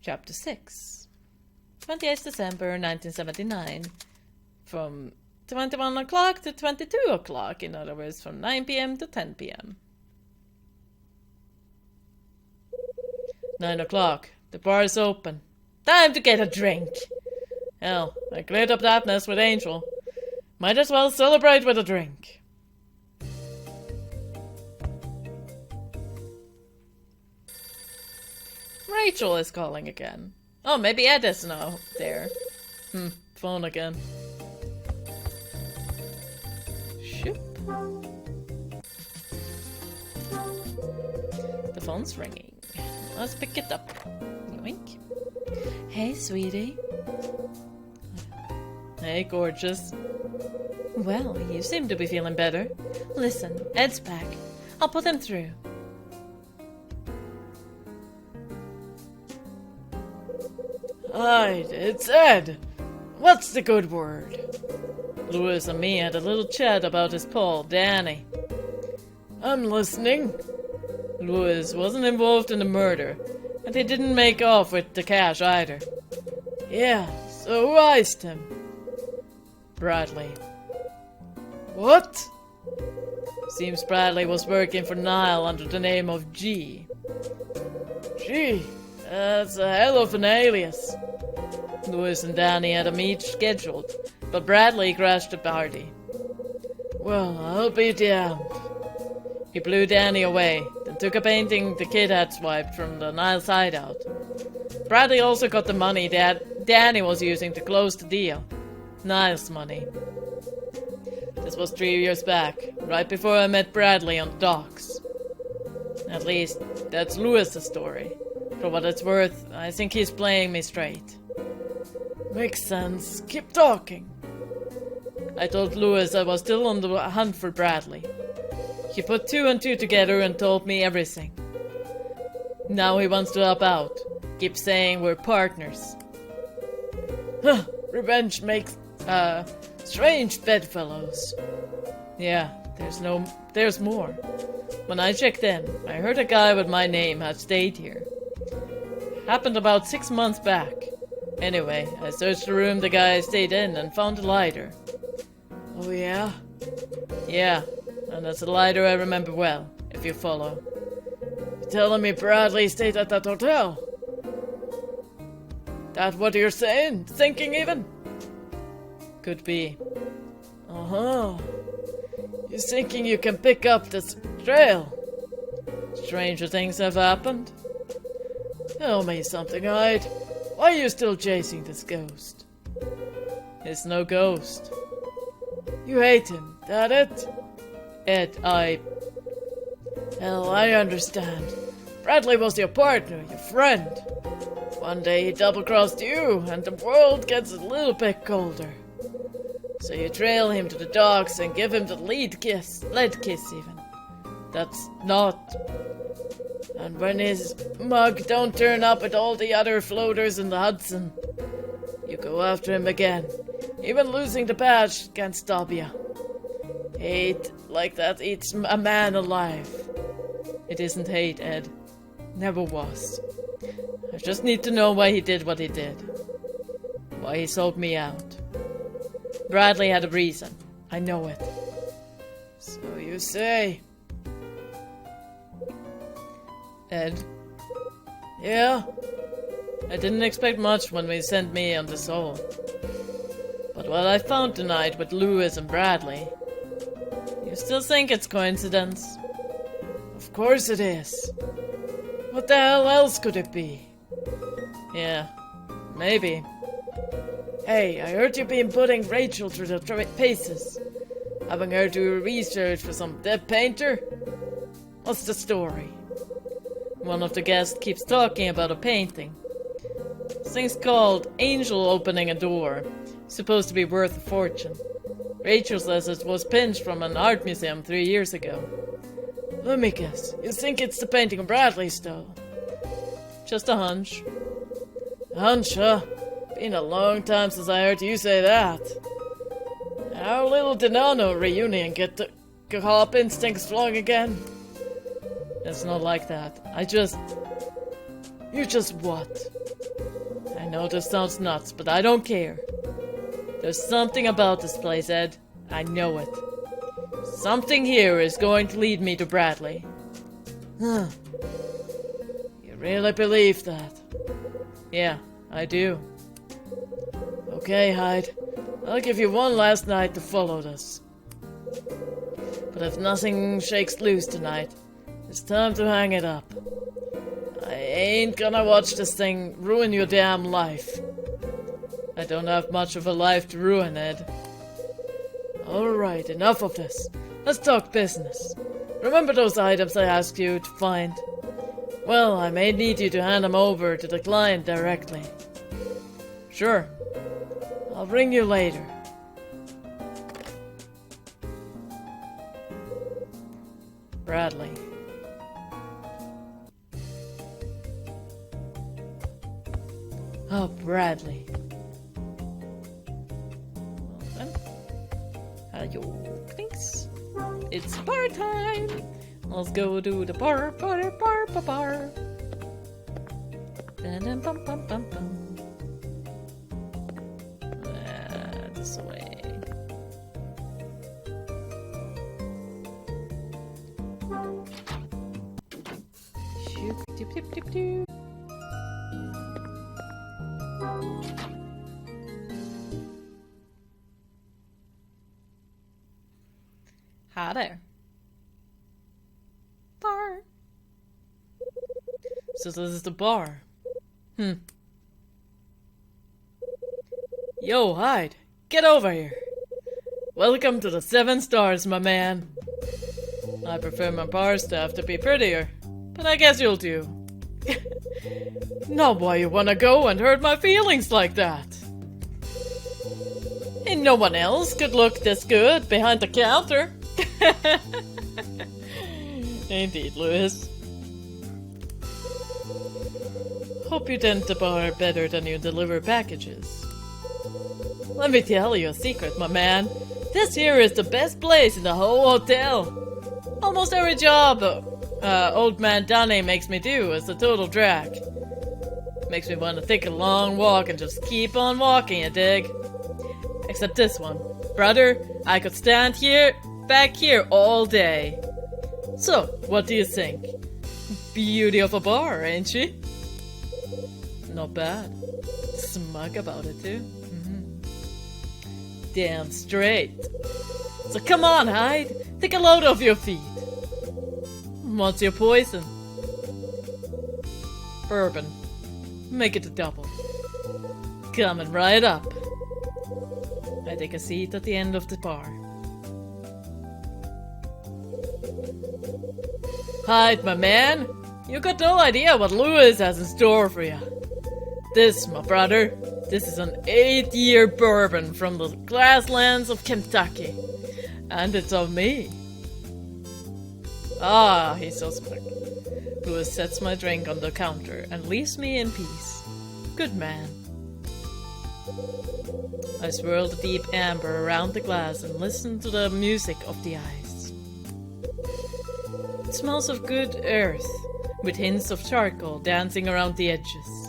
Chapter 6. 28th December 1979. From 21 o'clock to 22 o'clock, in other words, from 9 p.m. to 10 p.m. 9 o'clock. The bar is open. Time to get a drink. Hell, I cleared up that mess with Angel. Might as well celebrate with a drink. Rachel is calling again. Oh, maybe Ed is now there. Phone again. Shoop. The phone's ringing. Let's pick it up. Yoink. Hey, sweetie. Hey, gorgeous. Well, you seem to be feeling better. Listen, Ed's back. I'll put him through. Hi, it's Ed. What's the good word? Louis and me had a little chat about his pal, Danny. I'm listening. Louis wasn't involved in the murder, and he didn't make off with the cash either. Yeah, so who iced him? Bradley. What? Seems Bradley was working for Niall under the name of G. Gee, that's a hell of an alias. Louis and Danny had a meet scheduled, but Bradley crashed the party. Well, I'll be damned. He blew Danny away, then took a painting the kid had swiped from the Niles hideout. Bradley also got the money that Danny was using to close the deal. Niles' money. This was 3 years back, right before I met Bradley on the docks. At least, that's Louis' story. For what it's worth, I think he's playing me straight. Makes sense. Keep talking. I told Louis I was still on the hunt for Bradley. He put 2 and 2 together and told me everything. Now he wants to help out. Keeps saying we're partners. Huh, revenge makes, strange bedfellows. Yeah, there's more. When I checked in, I heard a guy with my name had stayed here. Happened about 6 months back. Anyway, I searched the room the guy stayed in and found a lighter. Oh yeah? Yeah, and that's a lighter I remember well, if you follow. You're telling me Bradley stayed at that hotel? That what you're saying? Thinking even? Could be. Uh-huh. You're thinking you can pick up this trail? Stranger things have happened. Tell me something, Hyde. Why are you still chasing this ghost? It's no ghost. You hate him, that it? Ed, Hell, I understand. Bradley was your partner, your friend. One day he double-crossed you, and the world gets a little bit colder. So you trail him to the docks and give him the lead kiss even. That's not... And when his mug don't turn up with all the other floaters in the Hudson, you go after him again. Even losing the badge can't stop you. Hate like that eats a man alive. It isn't hate, Ed. Never was. I just need to know why he did what he did. Why he sold me out. Bradley had a reason. I know it. So you say... Ed? Yeah? I didn't expect much when we sent me on the soul. But what I found tonight with Louis and Bradley... You still think it's coincidence? Of course it is. What the hell else could it be? Yeah, maybe. Hey, I heard you've been putting Rachel through the paces. Having her do research for some dead painter? What's the story? One of the guests keeps talking about a painting. This thing's called Angel Opening a Door. Supposed to be worth a fortune. Rachel says it was pinched from an art museum 3 years ago. Let me guess, you think it's the painting of Bradley stole? Just a hunch. A hunch, huh? Been a long time since I heard you say that. Our little Denano reunion get the cop instincts flowing again? It's not like that. You just what? I know this sounds nuts, but I don't care. There's something about this place, Ed. I know it. Something here is going to lead me to Bradley. Huh. You really believe that? Yeah, I do. Okay, Hyde. I'll give you one last night to follow this. But if nothing shakes loose tonight, it's time to hang it up. I ain't gonna watch this thing ruin your damn life. I don't have much of a life to ruin, Ed. Alright, enough of this. Let's talk business. Remember those items I asked you to find? Well, I may need you to hand them over to the client directly. Sure. I'll ring you later. Bradley. Oh, Bradley. Well then. Hello, thanks. It's bar time. Let's go to the bar. Dun, bum, bum, bum, bum. This way. Shoop, dip, dip, dip, dip. Hi there. Bar. So this is the bar. Yo, Hyde. Get over here. Welcome to the 7 Stars, my man. I prefer my bar staff to be prettier, but I guess you'll do. Now why you wanna go and hurt my feelings like that? And no one else could look this good behind the counter. Indeed, Lewis. Hope you tend the bar better than you deliver packages. Let me tell you a secret, my man. This here is the best place in the whole hotel. Almost every job old man Danny makes me do is a total drag. Makes me want to take a long walk and just keep on walking, you dig? Except this one. Brother, I could stand back here all day. So, what do you think? Beauty of a bar, ain't she? Not bad. Smug about it, too. Damn straight. So come on, Hyde. Take a load off your feet. What's your poison? Bourbon. Make it a double. Coming right up. I take a seat at the end of the bar. Hyde, my man. You got no idea what Lewis has in store for you. This, my brother, this is an 8-year bourbon from the grasslands of Kentucky. And it's of me. Ah, he's so smart. Lewis sets my drink on the counter and leaves me in peace. Good man. I swirl the deep amber around the glass and listen to the music of the ice. It smells of good earth, with hints of charcoal dancing around the edges.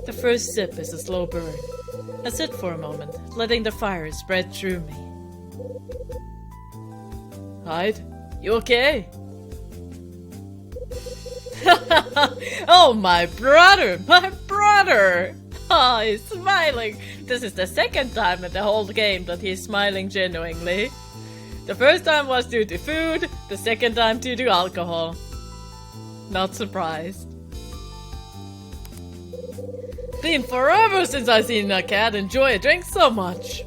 The first sip is a slow burn. I sit for a moment, letting the fire spread through me. Hyde, you okay? Oh, my brother! My brother! Oh, he's smiling. This is the second time in the whole game that he's smiling genuinely. The first time was due to food, the second time due to alcohol. Not surprised. Been forever since I seen a cat enjoy a drink so much.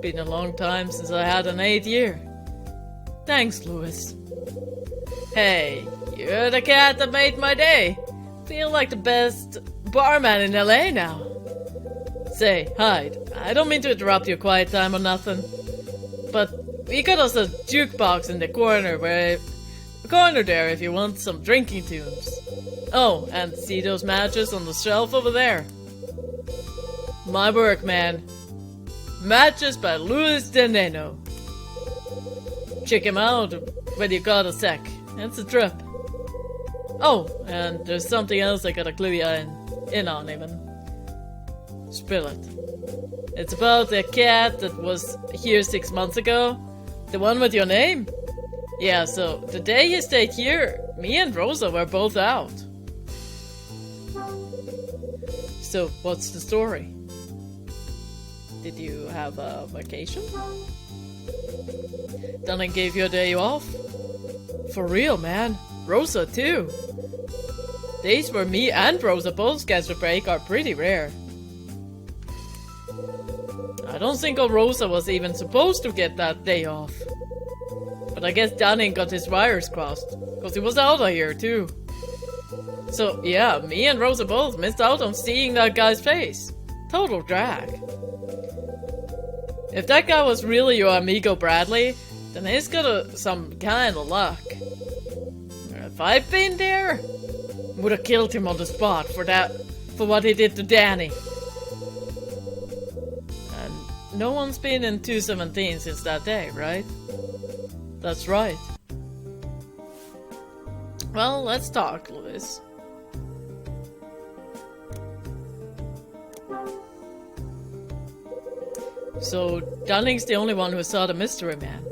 Been a long time since I had an 8-year. Thanks, Lewis. Hey, you're the cat that made my day. Feel like the best barman in LA now. Say, Hyde, I don't mean to interrupt your quiet time or nothing, but we got us a jukebox in the corner there if you want some drinking tunes. Oh, and see those matches on the shelf over there? My work, man. Matches by Luis Deneno. Check him out when you got a sec. It's a trip. Oh, and there's something else I gotta clue you in on even. Spill it. It's about the cat that was here 6 months ago. The one with your name? Yeah, so the day he stayed here, me and Rosa were both out. So, what's the story? Did you have a vacation? Dunning gave you a day off? For real, man. Rosa, too. Days where me and Rosa both catch a break are pretty rare. I don't think old Rosa was even supposed to get that day off. But I guess Dunning got his wires crossed, cause he was out of here too. So yeah, me and Rosa both missed out on seeing that guy's face. Total drag. If that guy was really your amigo Bradley, then he's got some kind of luck. If I'd been there, would have killed him on the spot for what he did to Danny. And no one's been in 217 since that day, right? That's right. Well, let's talk, Lewis. So, Dunning's the only one who saw the mystery man.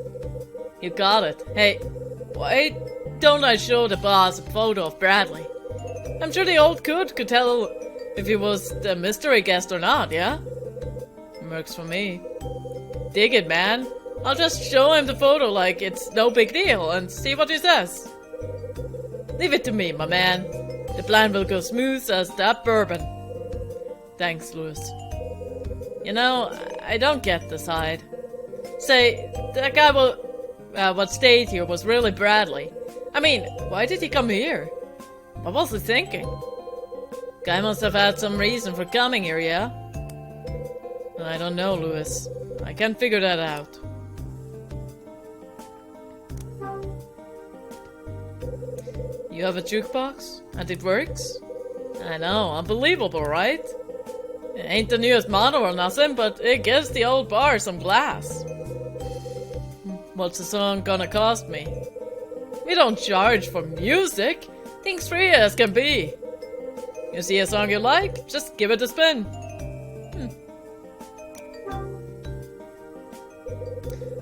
You got it. Hey, why don't I show the boss a photo of Bradley? I'm sure the old could tell if he was the mystery guest or not, yeah? Works for me. Dig it, man. I'll just show him the photo like it's no big deal and see what he says. Leave it to me, my man. The plan will go smooth as that bourbon. Thanks, Lewis. You know, I don't get the side. Say, that guy what stayed here was really Bradley. I mean, why did he come here? What was he thinking? Guy must have had some reason for coming here, yeah? I don't know, Lewis. I can't figure that out. You have a jukebox? And it works? I know, unbelievable, right? It ain't the newest model or nothing, but it gives the old bar some class. What's the song gonna cost me? We don't charge for music. Things free as can be. You see a song you like? Just give it a spin.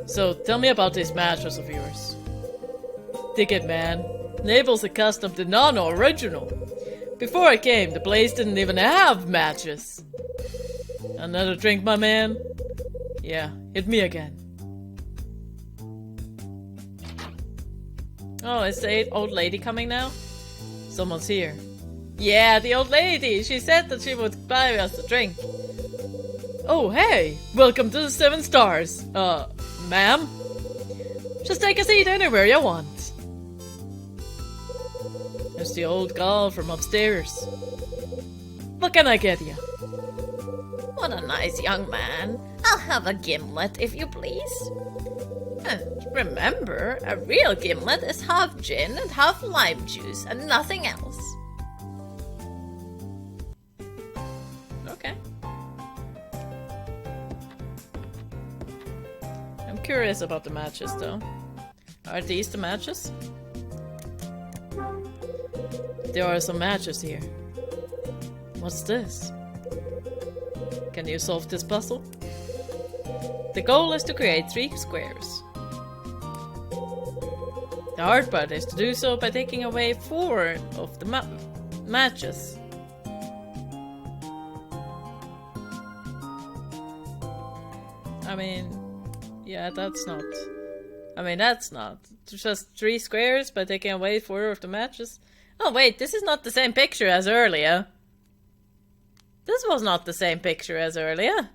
So, tell me about this mattress of yours. Dig it, man. Label's a custom to non-original. Before I came, the place didn't even have matches. Another drink, my man? Yeah, hit me again. Oh, is the old lady coming now? Someone's here. Yeah, the old lady! She said that she would buy us a drink. Oh, hey! Welcome to the 7 Stars. Ma'am? Just take a seat anywhere you want. There's the old gal from upstairs. What can I get you? What a nice young man. I'll have a gimlet, if you please. And remember, a real gimlet is half gin and half lime juice and nothing else. Okay. I'm curious about the matches, though. Are these the matches? There are some matches here. What's this? Can you solve this puzzle? The goal is to create 3 squares. The hard part is to do so by taking away 4 of the matches. I mean, yeah, that's not. I mean, that's not. Just 3 squares by taking away 4 of the matches. Oh wait, this is not the same picture as earlier. This was not the same picture as earlier.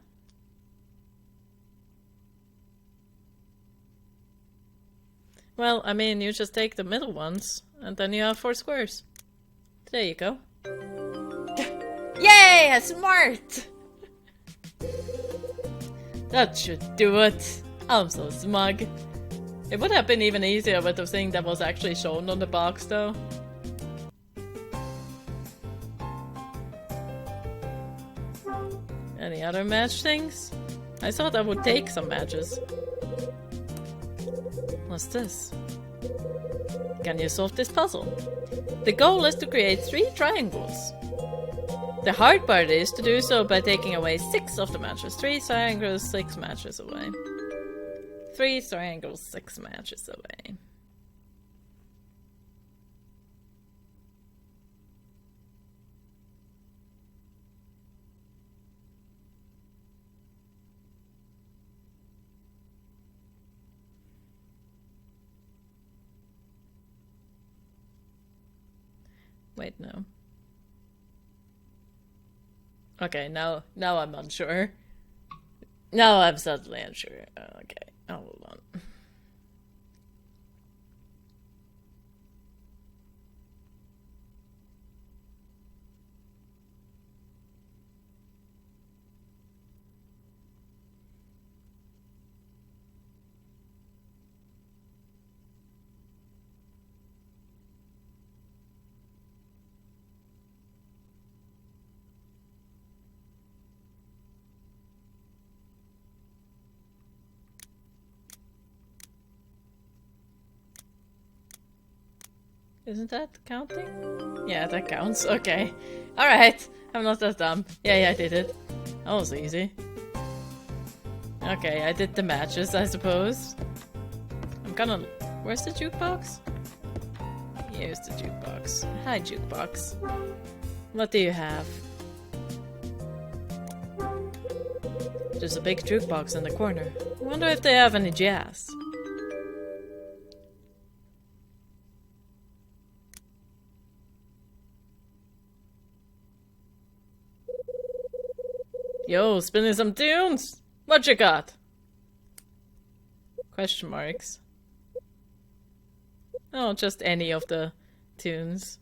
Well, I mean, you just take the middle ones, and then you have 4 squares. There you go. Yay, smart! That should do it. I'm so smug. It would have been even easier with the thing that was actually shown on the box, though. Any other match things? I thought I would take some matches. What's this? Can you solve this puzzle? The goal is to create 3 triangles. The hard part is to do so by taking away 6 of the matches. 3 triangles, 6 matches away. 3 triangles, 6 matches away. Wait, no. Okay, now I'm unsure. Now I'm suddenly unsure. Okay, hold on. Isn't that counting? Yeah, that counts. Okay. Alright. I'm not that dumb. Yeah, I did it. That was easy. Okay, I did the matches, I suppose. I'm gonna... Where's the jukebox? Here's the jukebox. Hi, jukebox. What do you have? There's a big jukebox in the corner. I wonder if they have any jazz. Yo, spinning some tunes! What you got? Question marks. Oh, just any of the tunes.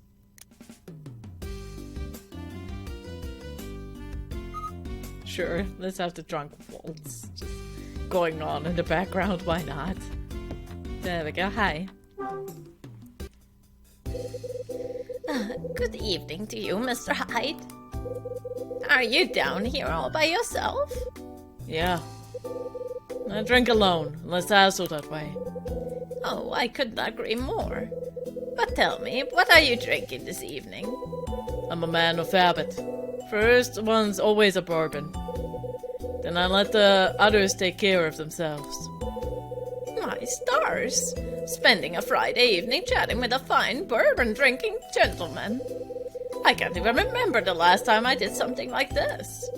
Sure, let's have the drunk waltz just going on in the background, why not? There we go, hi. Good evening to you, Mr. Hyde. Are you down here all by yourself? Yeah. I drink alone, unless also that way. Oh, I could not agree more. But tell me, what are you drinking this evening? I'm a man of habit. First one's always a bourbon. Then I let the others take care of themselves. My stars! Spending a Friday evening chatting with a fine bourbon-drinking gentleman. I can't even remember the last time I did something like this.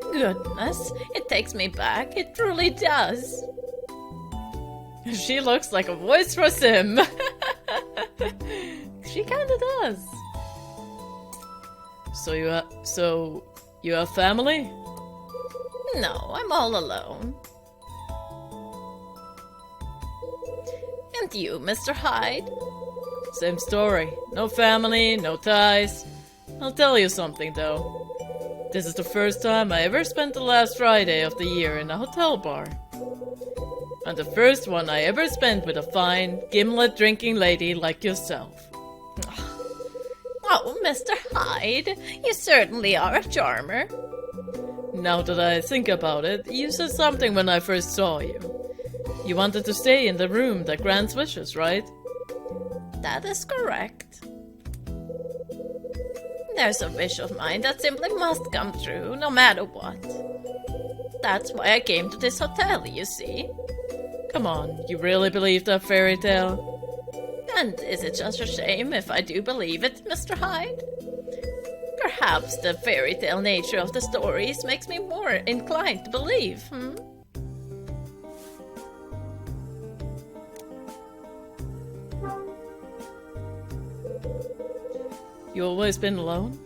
Goodness, it takes me back. It truly does. She looks like a voice for Sim. She kinda does. So you have family? No, I'm all alone. And you, Mr. Hyde? Same story. No family, no ties. I'll tell you something, though. This is the first time I ever spent the last Friday of the year in a hotel bar. And the first one I ever spent with a fine, gimlet-drinking lady like yourself. Oh, Mr. Hyde, you certainly are a charmer. Now that I think about it, you said something when I first saw you. You wanted to stay in the room that grants wishes, right? That is correct. There's a wish of mine that simply must come true, no matter what. That's why I came to this hotel, you see. Come on, you really believe that fairy tale? And is it just a shame if I do believe it, Mr. Hyde? Perhaps the fairy tale nature of the stories makes me more inclined to believe, You always been alone?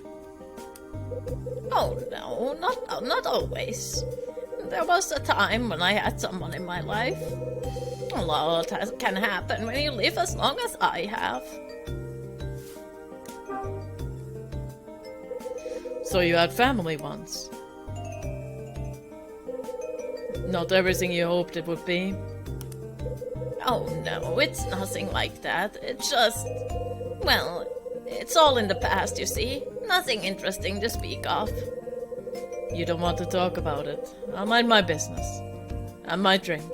Oh no, not always. There was a time when I had someone in my life. A lot can happen when you live as long as I have. So you had family once? Not everything you hoped it would be? Oh no, it's nothing like that. It's just... well, it's all in the past, you see. Nothing interesting to speak of. You don't want to talk about it. I'll mind my business. I might drink.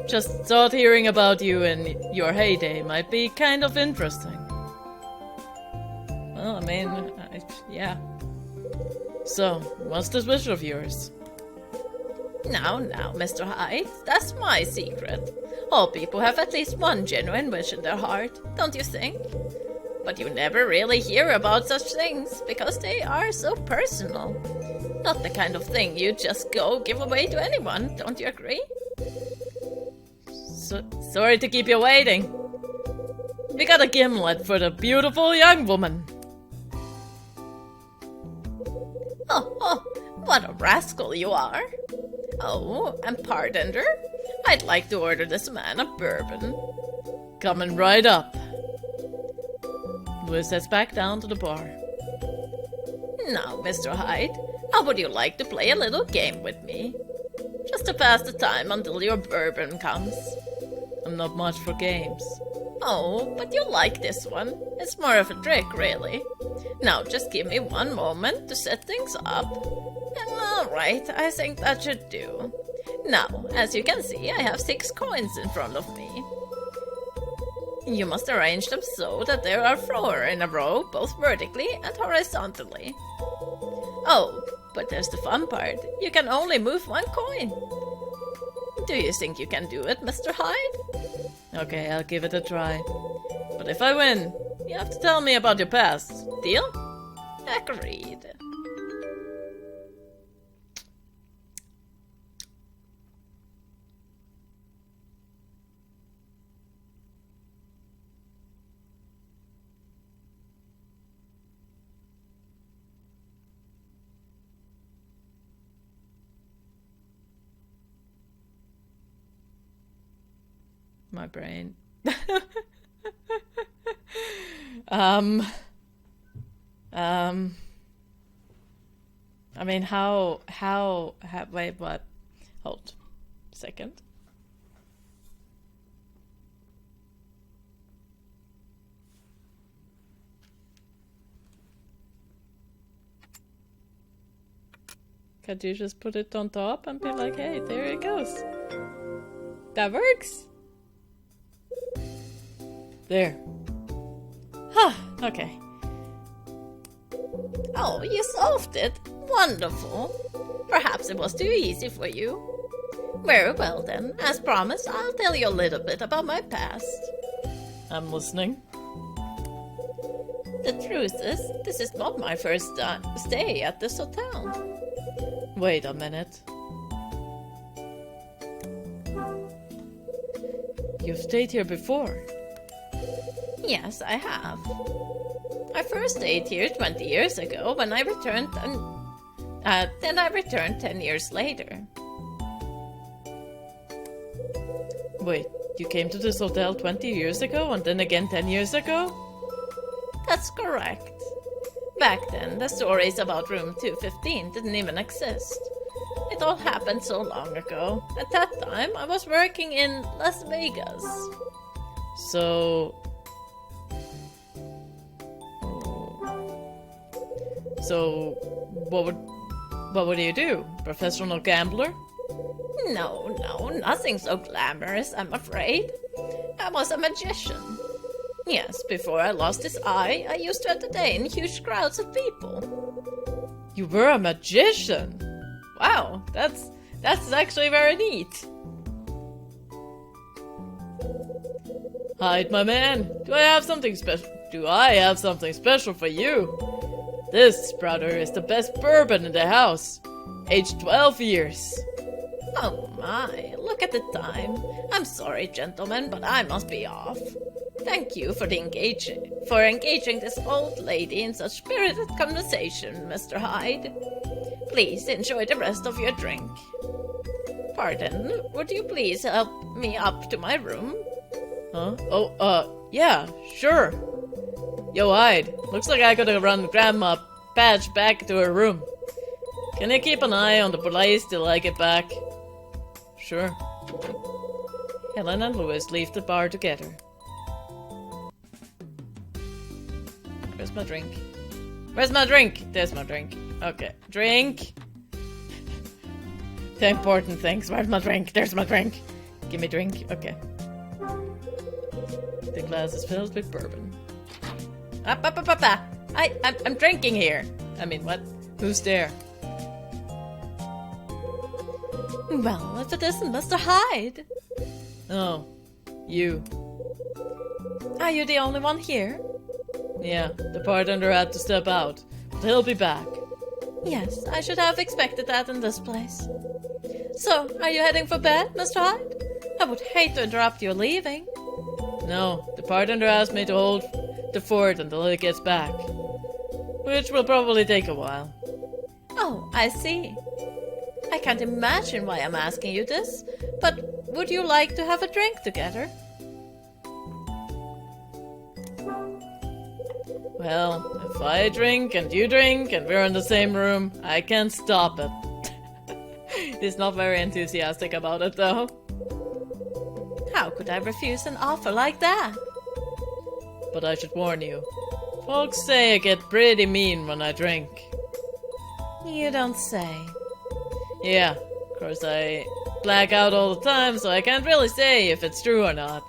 Just thought hearing about you in your heyday might be kind of interesting. Well, I mean, yeah. So, what's this wish of yours? Now, Mr. Hyde, that's my secret. All people have at least one genuine wish in their heart, don't you think? But you never really hear about such things, because they are so personal. Not the kind of thing you just go give away to anyone, don't you agree? Sorry to keep you waiting. We got a gimlet for the beautiful young woman. Oh, what a rascal you are. Oh, and bartender, I'd like to order this man a bourbon. Coming right up. Louis heads back down to the bar. Now, Mr. Hyde, how would you like to play a little game with me? Just to pass the time until your bourbon comes. I'm not much for games. Oh, but you'll like this one. It's more of a trick, really. Now, just give me one moment to set things up. Alright, I think that should do. Now, as you can see, I have 6 coins in front of me. You must arrange them so that there are 4 in a row, both vertically and horizontally. Oh, but there's the fun part. You can only move 1 coin. Do you think you can do it, Mr. Hyde? Okay, I'll give it a try. But if I win, you have to tell me about your past. Deal? Agreed. My brain. I mean, how, wait, what? Hold. Second. Could you just put it on top and be like, hey, there it goes. That works. There. Huh, okay. Oh, you solved it. Wonderful. Perhaps it was too easy for you. Very well then. As promised, I'll tell you a little bit about my past. I'm listening. The truth is, this is not my first stay at this hotel. Wait a minute. You've stayed here before. Yes, I have. I first stayed here 20 years ago when I returned, then I returned 10 years later. Wait, you came to this hotel 20 years ago and then again 10 years ago? That's correct. Back then, the stories about room 215 didn't even exist. It all happened so long ago. At that time, I was working in Las Vegas. So, what would you do? Professional gambler? No, nothing so glamorous, I'm afraid. I was a magician. Yes, before I lost his eye, I used to entertain huge crowds of people. You were a magician? Wow, that's actually very neat. Hyde, my man, do I have something special for you? This, brother, is the best bourbon in the house. Aged 12 years. Oh my, look at the time. I'm sorry, gentlemen, but I must be off. Thank you for engaging this old lady in such spirited conversation, Mr. Hyde. Please enjoy the rest of your drink. Pardon, would you please help me up to my room? Huh? Oh, yeah, sure. Yo, Hyde, looks like I gotta run Grandma Patch back to her room. Can you keep an eye on the place till I get back? Sure. Helen and Louis leave the bar together. Where's my drink? Where's my drink? There's my drink. Okay, drink. The important things. Where's my drink? There's my drink. Give me drink. Okay. The glass is filled with bourbon. I'm drinking here. I mean, what? Who's there? Well, if it isn't Mr. Hyde. Oh, you. Are you the only one here? Yeah, the bartender had to step out, but he'll be back. Yes, I should have expected that in this place. So, are you heading for bed, Mr. Hyde? I would hate to interrupt your leaving. No, the bartender asked me to hold the fort until he gets back, which will probably take a while. Oh, I see. I can't imagine why I'm asking you this, but would you like to have a drink together? Well, if I drink and you drink and we're in the same room, I can't stop it. He's not very enthusiastic about it, though. How could I refuse an offer like that? But I should warn you. Folks say I get pretty mean when I drink. You don't say. Yeah, of course I black out all the time, so I can't really say if it's true or not.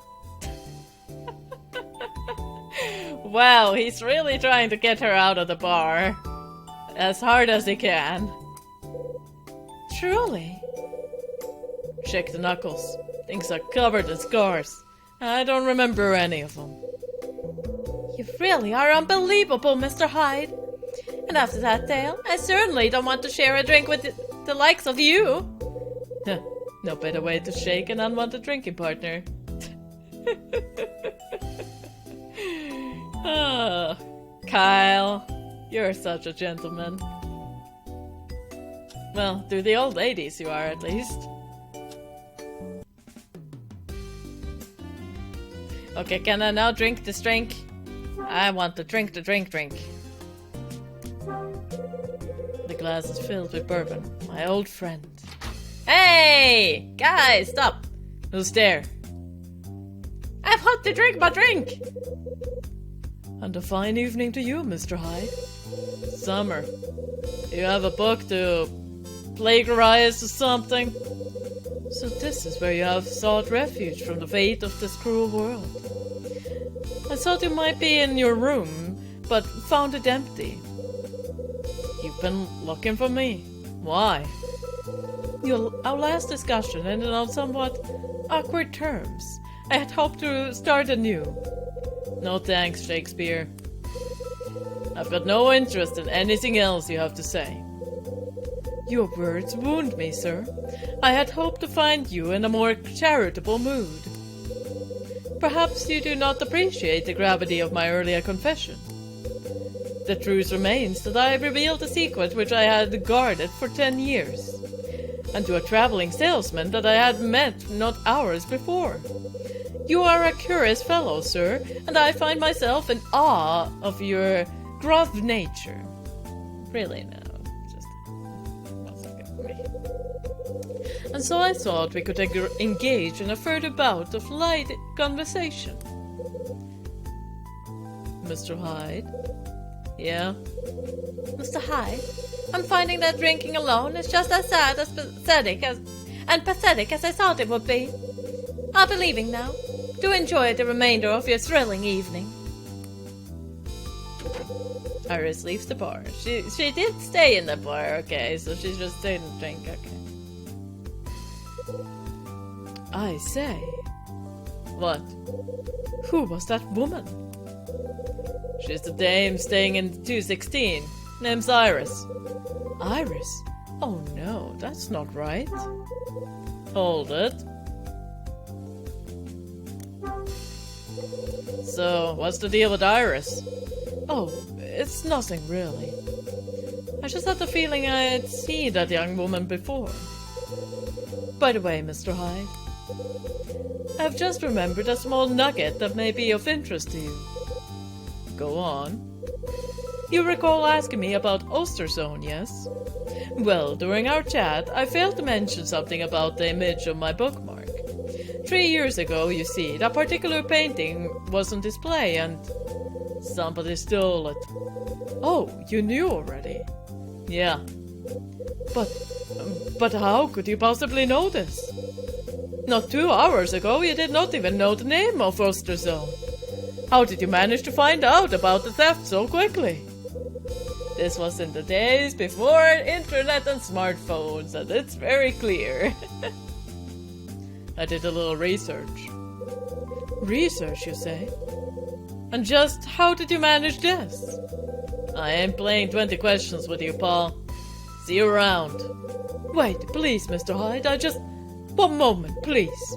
Wow, he's really trying to get her out of the bar. As hard as he can. Truly? Check the knuckles. Things are covered in scars. I don't remember any of them. You really are unbelievable, Mr. Hyde. And after that tale, I certainly don't want to share a drink with the likes of you. No better way to shake an unwanted drinking partner. Oh, Kyle, you're such a gentleman. Well, to the old ladies you are, at least. Okay, can I now drink this drink? I want to drink the drink. The glass is filled with bourbon, my old friend. Hey! Guys, stop! Who's there? I want to drink my drink! And a fine evening to you, Mr. Hyde. Summer. You have a book to plagiarize or something? So this is where you have sought refuge from the fate of this cruel world. I thought you might be in your room, but found it empty. You've been looking for me. Why? Our last discussion ended on somewhat awkward terms. I had hoped to start anew. No thanks, Shakespeare. I've got no interest in anything else you have to say. Your words wound me, sir. I had hoped to find you in a more charitable mood. Perhaps you do not appreciate the gravity of my earlier confession. The truth remains that I have revealed a secret which I had guarded for 10 years, and to a traveling salesman that I had met not hours before. You are a curious fellow, sir, and I find myself in awe of your gruff nature. Really, no, just not so good for me. And so I thought we could engage in a further bout of light conversation. Mr. Hyde? Yeah? Mr. Hyde, I'm finding that drinking alone is just as sad as pathetic as I thought it would be. I'll be leaving now. Do enjoy the remainder of your thrilling evening. Iris leaves the bar. She did stay in the bar, okay, so she just didn't drink, okay. I say. What? Who was that woman? She's the dame staying in 216. Name's Iris. Iris? Oh no, that's not right. Hold it. So, what's the deal with Iris? Oh, it's nothing really. I just had the feeling I had seen that young woman before. By the way, Mr. Hyde, I've just remembered a small nugget that may be of interest to you. Go on. You recall asking me about Osterzone, yes? Well, during our chat, I failed to mention something about the image of my bookmark. 3 years ago, you see, that particular painting was on display and somebody stole it. Oh, you knew already? Yeah. But how could you possibly know this? Not 2 hours ago, you did not even know the name of Osterzone. How did you manage to find out about the theft so quickly? This was in the days before internet and smartphones, and it's very clear. I did a little research. Research, you say? And just how did you manage this? I ain't playing 20 questions with you, Paul. See you around. Wait, please, Mr. Hyde, One moment, please.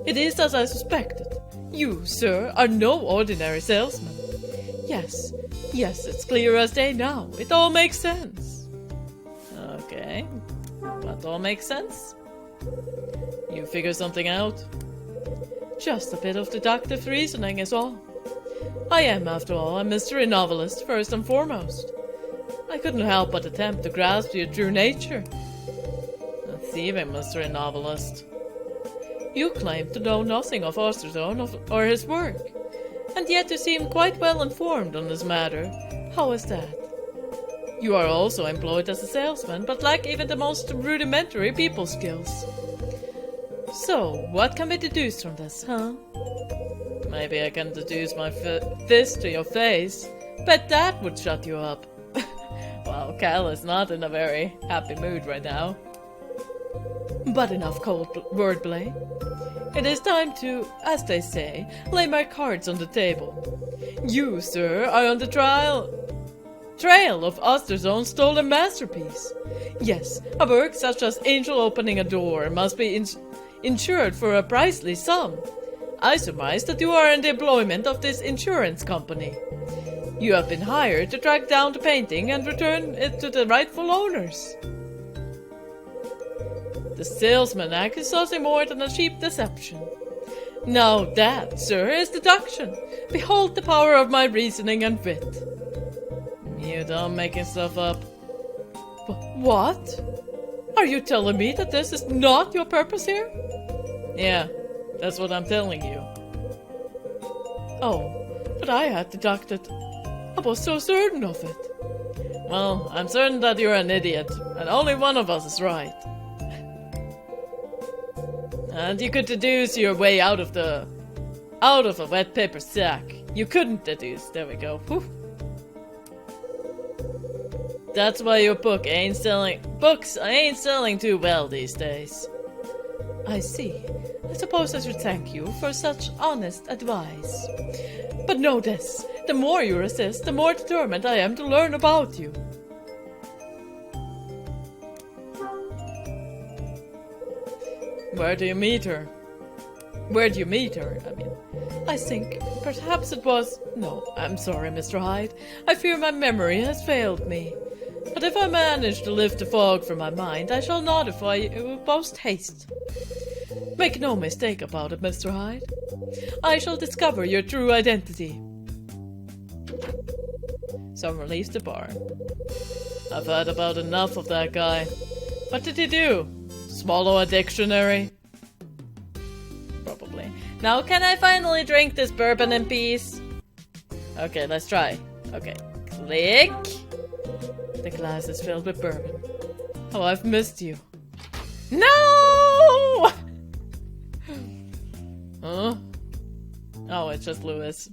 It is as I suspected. You, sir, are no ordinary salesman. Yes, it's clear as day now. It all makes sense. Okay. What all makes sense? You figure something out? Just a bit of deductive reasoning is all. I am, after all, a mystery novelist, first and foremost. I couldn't help but attempt to grasp your true nature. A thieving mystery novelist. You claim to know nothing of Osterzone or his work, and yet you seem quite well informed on this matter. How is that? You are also employed as a salesman, but lack even the most rudimentary people skills. So, what can be deduced from this, huh? Maybe I can deduce my fist to your face. Bet that would shut you up. Well, Cal is not in a very happy mood right now. But enough cold wordplay. It is time to, as they say, lay my cards on the table. You, sir, are on the trail of Osterzone's stolen masterpiece. Yes, a work such as Angel opening a door must be insured for a priceless sum. I surmise that you are in the employment of this insurance company. You have been hired to track down the painting and return it to the rightful owners. The salesman act is nothing more than a cheap deception. Now that, sir, is deduction. Behold the power of my reasoning and wit. You don't making stuff up. What? Are you telling me that this is not your purpose here? Yeah, that's what I'm telling you. Oh, but I had deducted. I was so certain of it. Well, I'm certain that you're an idiot, and only one of us is right. And you could deduce your way out of a wet paper sack. You couldn't deduce. There we go. Whew. That's why your books ain't selling too well these days. I see. I suppose I should thank you for such honest advice. But know this, the more you resist, the more determined I am to learn about you. Where do you meet her? I think perhaps it was... No, I'm sorry, Mr. Hyde. I fear my memory has failed me. But if I manage to lift the fog from my mind, I shall notify you post haste. Make no mistake about it, Mr. Hyde. I shall discover your true identity. Someone leaves the bar. I've had about enough of that guy. What did he do? Swallow a dictionary? Probably. Now can I finally drink this bourbon in peace? Okay, let's try. Okay. Click. The glass is filled with bourbon. Oh, I've missed you. No! Huh? Oh, it's just Lewis.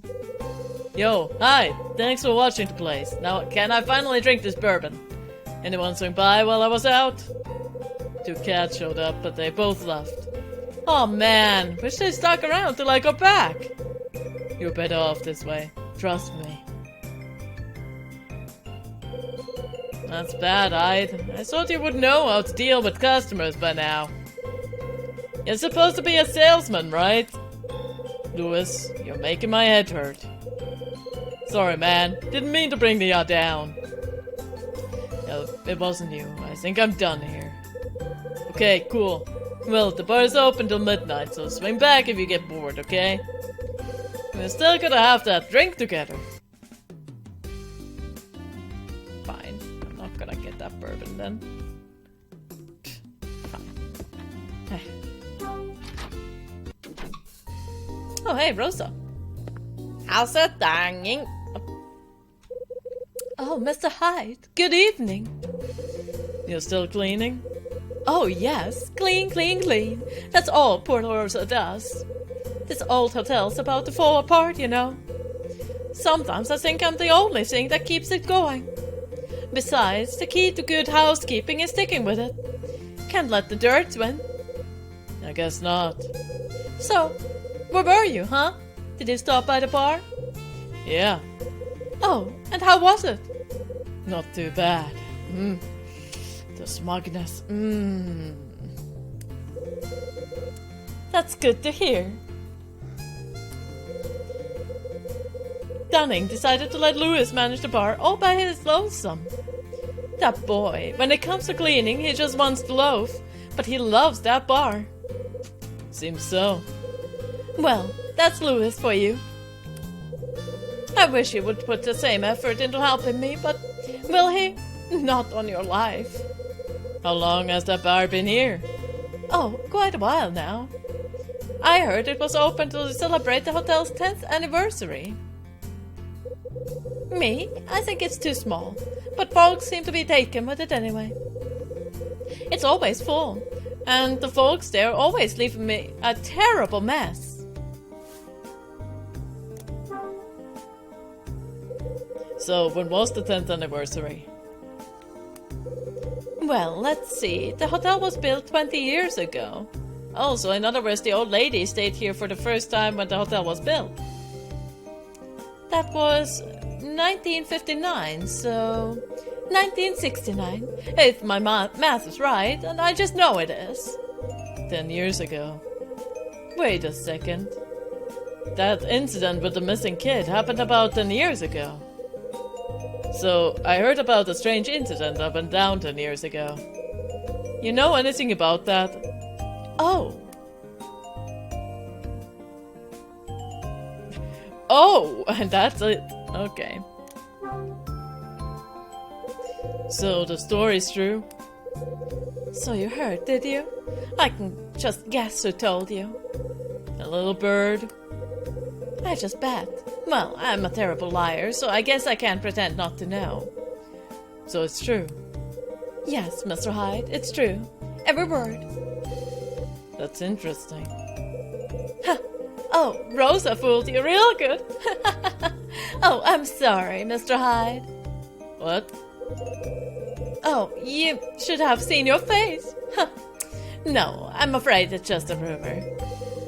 Yo, hi! Thanks for watching the place. Now, can I finally drink this bourbon? Anyone swing by while I was out? 2 cats showed up, but they both left. Oh man, wish they stuck around till I got back. You're better off this way. Trust me. That's bad, Hyde. I thought you would know how to deal with customers by now. You're supposed to be a salesman, right? Lewis, you're making my head hurt. Sorry, man. Didn't mean to bring you down. No, it wasn't you. I think I'm done here. Okay, cool. Well, the bar's open till midnight, so swing back if you get bored, okay? We're still gonna have that drink together. Fine. I'm not gonna get that bourbon then. Fine. Oh, hey, Rosa. How's it hanging? Oh, Mr. Hyde, good evening. You're still cleaning? Oh, yes, clean, clean, clean. That's all Port Rosa does. This old hotel's about to fall apart, you know. Sometimes I think I'm the only thing that keeps it going. Besides, the key to good housekeeping is sticking with it. Can't let the dirt win. I guess not. So, where were you, huh? Did you stop by the bar? Yeah. Oh, and how was it? Not too bad. The smugness. That's good to hear. Dunning decided to let Lewis manage the bar all by his lonesome. That boy, when it comes to cleaning, he just wants to loaf, but he loves that bar. Seems so. Well, that's Lewis for you. I wish he would put the same effort into helping me, but will he? Not on your life. How long has that bar been here? Oh, quite a while now. I heard it was open to celebrate the hotel's 10th anniversary. Me? I think it's too small, but folks seem to be taken with it anyway. It's always full, and the folks there always leave me a terrible mess. So, when was the 10th anniversary? Well, let's see. The hotel was built 20 years ago. Also, in other words, the old lady stayed here for the first time when the hotel was built. That was 1959, so 1969, if my math is right, and I just know it is. 10 years ago. Wait a second. That incident with the missing kid happened about 10 years ago. So, I heard about a strange incident that went down 10 years ago. You know anything about that? Oh. Oh, and that's it. Okay. So, the story's true? So you heard, did you? I can just guess who told you. A little bird? I just bet. Well, I'm a terrible liar, so I guess I can't pretend not to know. So it's true? Yes, Mr. Hyde, it's true. Every word. That's interesting. Huh. Oh, Rosa fooled you real good. Oh, I'm sorry, Mr. Hyde. What? Oh, you should have seen your face. No, I'm afraid it's just a rumor.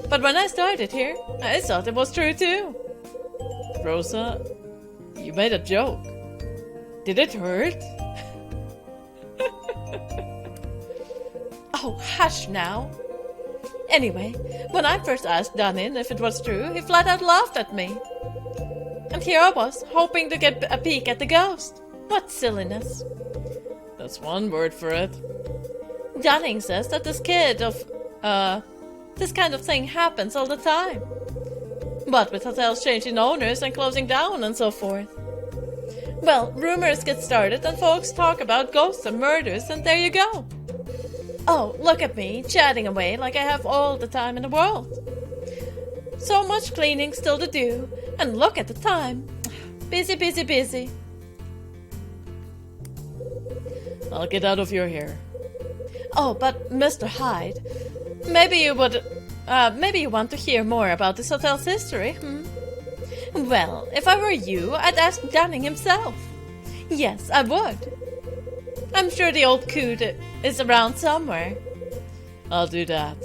But when I started here, I thought it was true too. Rosa, you made a joke. Did it hurt? Oh, hush now. Anyway, when I first asked Dunning if it was true, he flat out laughed at me. And here I was, hoping to get a peek at the ghost. What silliness. That's one word for it. Dunning says that this kind of thing happens all the time. But with hotels changing owners and closing down and so forth. Well, rumors get started and folks talk about ghosts and murders, and there you go. Oh, look at me, chatting away like I have all the time in the world. So much cleaning still to do, and look at the time. Busy, busy, busy. I'll get out of your hair. Oh, but Mr. Hyde, maybe you want to hear more about this hotel's history, Well, if I were you, I'd ask Dunning himself. Yes, I would. I'm sure the old coot is around somewhere. I'll do that.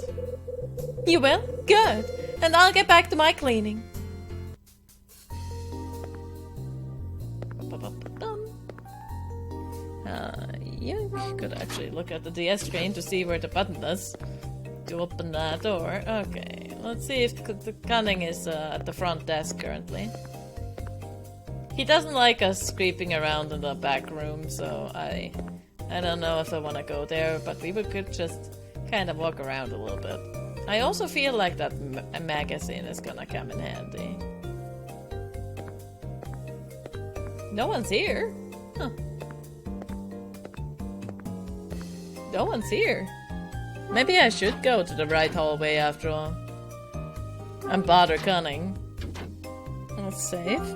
You will? Good. And I'll get back to my cleaning. You could actually look at the DS screen to see where the button is to open that door. Okay, let's see if the Cunning is at the front desk currently. He doesn't like us creeping around in the back room, so I don't know if I want to go there, but we could just kind of walk around a little bit. I also feel like that magazine is gonna come in handy. No one's here. Huh. No one's here. Maybe I should go to the right hallway after all. And bother Cunning. Let's save.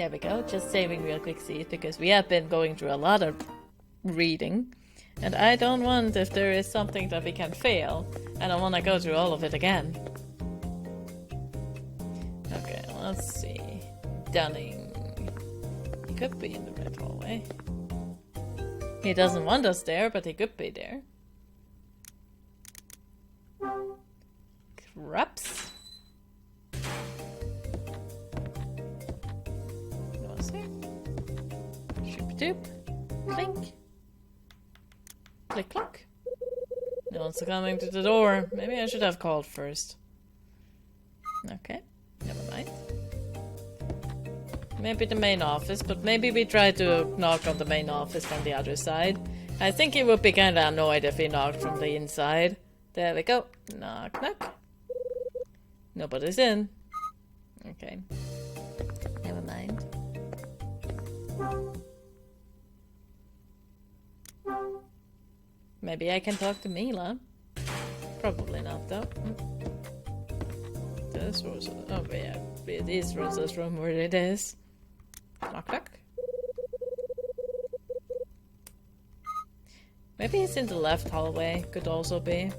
There we go. Just saving real quick seat because we have been going through a lot of reading. And I don't want, if there is something that we can fail, I don't want to go through all of it again. Okay, let's see. Dunning. He could be in the red hallway. He doesn't want us there, but he could be there. Craps. What's here? Shoop doop. Clink. Click clock. No one's coming to the door. Maybe I should have called first. Okay, never mind. Maybe the main office, but maybe we try to knock on the main office from the other side. I think he would be kinda annoyed if he knocked from the inside. There we go. Knock, knock. Nobody's in. Okay. Never mind. Maybe I can talk to Mila. Probably not, though. This was... Oh, yeah. It is Rosa's room where it is. Knock, knock. Maybe it's in the left hallway. Could also be.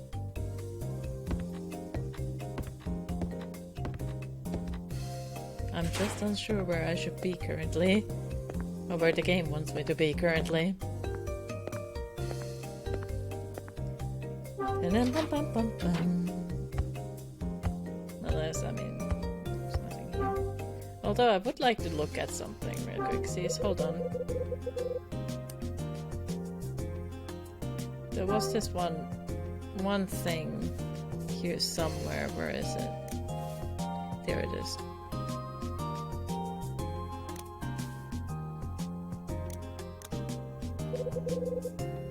I'm just unsure where I should be currently. Or where the game wants me to be currently. Unless, I mean, there's nothing here. Although I would like to look at something real quick. See, hold on. There was this one thing here somewhere. Where is it? There it is.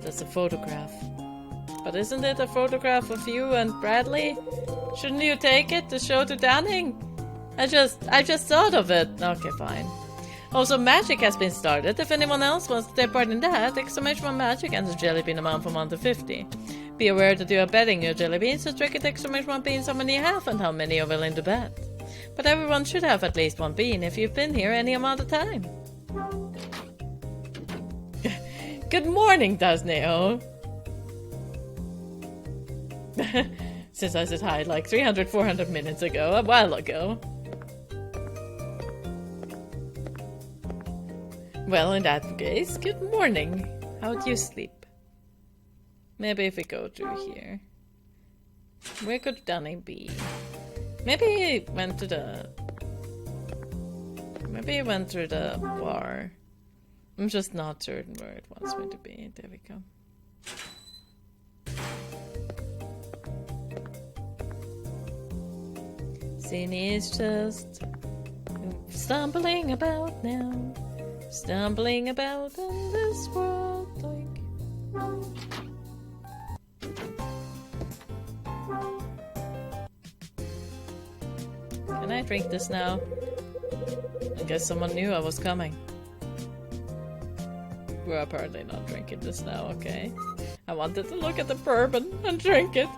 That's a photograph. But isn't it a photograph of you and Bradley? Shouldn't you take it to show to Danning? I just thought of it. Okay, fine. Also, magic has been started. If anyone else wants to take part in that, exclamation mark magic enters jelly bean amount from 1 to 50. Be aware that you are betting your jelly beans, so trick it exclamation mark beans how many you have and how many you're willing to bet. But everyone should have at least 1 bean if you've been here any amount of time. Good morning, Dasneo. Since I said hi like 300-400 minutes ago, a while ago. Well, in that case, good morning. How'd you sleep? Maybe if we go through here. Where could Dunning be? Maybe he went to the... Maybe he went through the bar. I'm just not certain where it wants me to be. There we go. Sini is just stumbling about now. Stumbling about in this world like... Can I drink this now? I guess someone knew I was coming. We're apparently not drinking this now, okay. I wanted to look at the bourbon and drink it.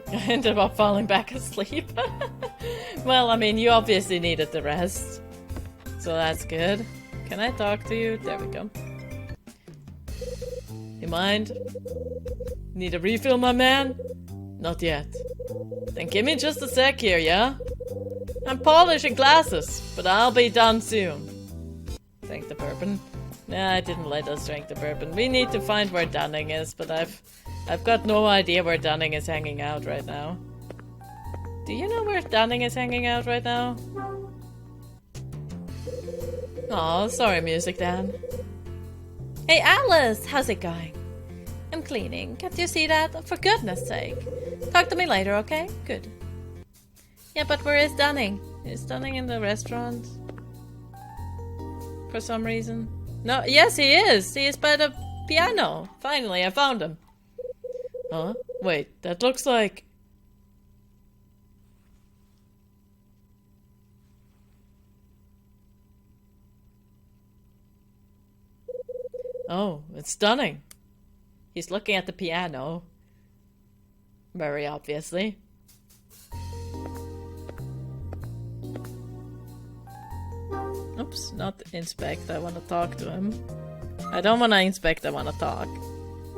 I ended up falling back asleep. Well, I mean, you obviously needed the rest. So that's good. Can I talk to you? There we go. You mind? Need a refill, my man? Not yet. Then give me just a sec here, yeah? I'm polishing glasses, but I'll be done soon. Drink the bourbon. Nah, I didn't let us drink the bourbon. We need to find where Dunning is, but I've got no idea where Dunning is hanging out right now. Do you know where Dunning is hanging out right now? Aw, sorry, Music Dan. Hey, Alice! How's it going? I'm cleaning. Can't you see that? For goodness sake. Talk to me later, okay? Good. Yeah, but where is Dunning? Is Dunning in the restaurant? For some reason? No, yes, he is! He is by the piano! Finally, I found him. Huh? Wait, that looks like... Oh, it's Dunning. He's looking at the piano. Very obviously. Oops, not inspect. I want to talk to him. I don't want to inspect, I want to talk.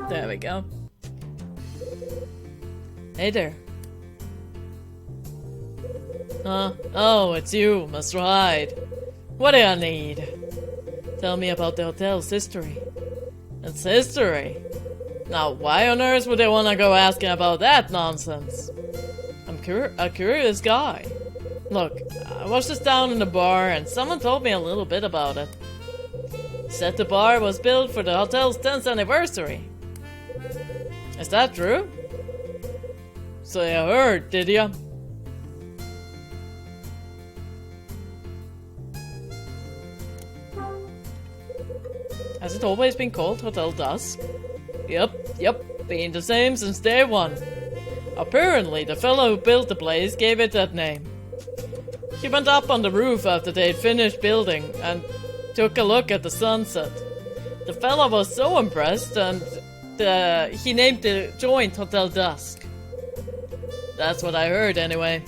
There we go. Hey there. Oh, it's you, Mr. Hyde. What do you need? Tell me about the hotel's history. Its history? Now, why on earth would they want to go asking about that nonsense? I'm a curious guy. Look, I was just down in the bar and someone told me a little bit about it. Said the bar was built for the hotel's 10th anniversary. Is that true? So you heard, did ya? Has it always been called Hotel Dusk? Yep, been the same since day one. Apparently, the fellow who built the place gave it that name. He went up on the roof after they'd finished building and took a look at the sunset. The fellow was so impressed and he named the joint Hotel Dusk. That's what I heard anyway.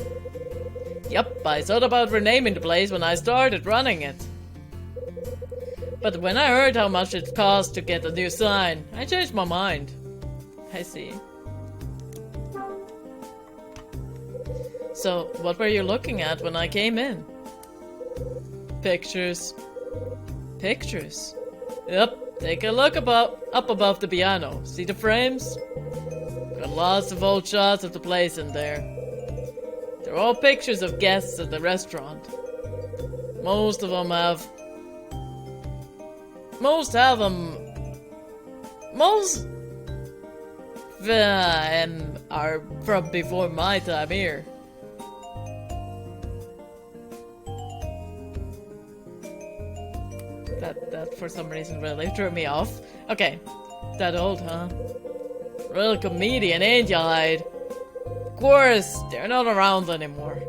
Yep, I thought about renaming the place when I started running it. But when I heard how much it cost to get a new sign, I changed my mind. I see. So, what were you looking at when I came in? Pictures. Pictures? Yep, take a look up above the piano. See the frames? Got lots of old shots of the place in there. They're all pictures of guests at the restaurant. Most of them have... Most of them are from before my time here. That for some reason really threw me off. Okay, that old, huh? Real comedian, ain't ya, Hyde? Of course, they're not around anymore.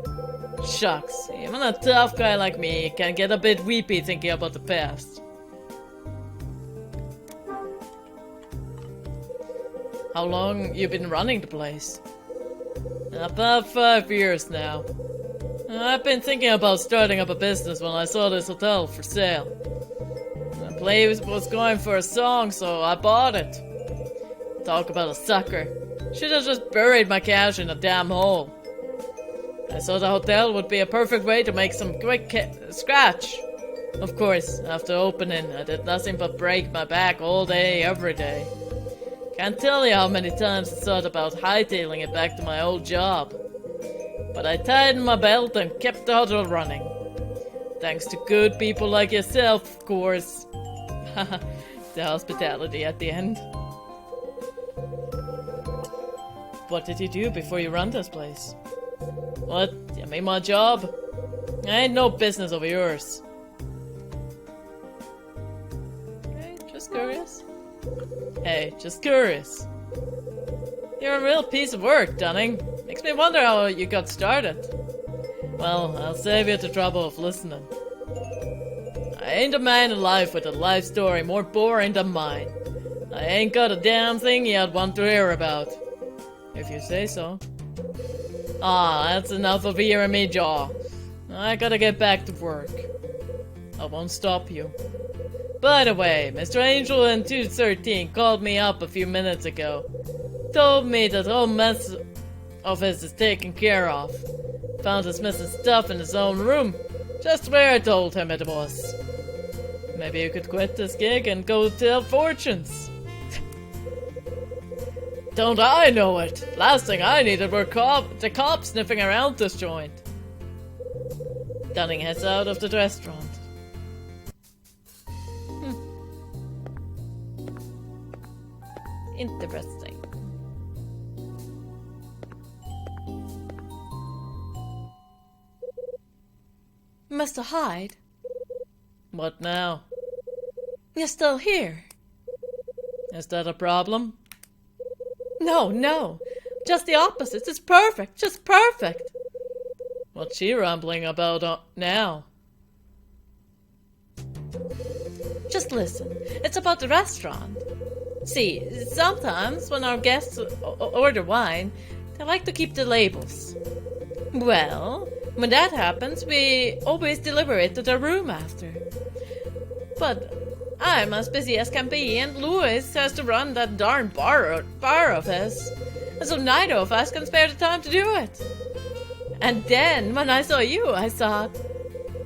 Shucks, even a tough guy like me can get a bit weepy thinking about the past. How long you been running the place? About 5 years now. I've been thinking about starting up a business when I saw this hotel for sale. The place was going for a song, so I bought it. Talk about a sucker. Should have just buried my cash in a damn hole. I thought the hotel would be a perfect way to make some quick scratch. Of course, after opening, I did nothing but break my back all day, every day. Can't tell you how many times I thought about hightailing it back to my old job. But I tightened my belt and kept the hotel running. Thanks to good people like yourself, of course. The hospitality at the end. What did you do before you run this place? What? You mean my job? I ain't no business of yours. Okay, just curious. Hey, just curious. You're a real piece of work, Dunning. Makes me wonder how you got started. Well, I'll save you the trouble of listening. I ain't a man alive with a life story more boring than mine. I ain't got a damn thing you'd want to hear about. If you say so. That's enough of hearing me jaw. I gotta get back to work. I won't stop you. By the way, Mr. Angel in 213 called me up a few minutes ago. Told me that the whole mess of his is taken care of. Found his missing stuff in his own room, just where I told him it was. Maybe you could quit this gig and go tell fortunes. Don't I know it? Last thing I needed were the cops sniffing around this joint. Dunning heads out of the restaurant. Interesting. Mr. Hyde? What now? You're still here. Is that a problem? No. Just the opposite. It's perfect. Just perfect. What's she rambling about now? Just listen. It's about the restaurant. See, sometimes when our guests order wine, they like to keep the labels. Well, when that happens, we always deliver it to their room after. But I'm as busy as can be, and Louis has to run that darn bar of his. And so neither of us can spare the time to do it. And then, when I saw you, I thought...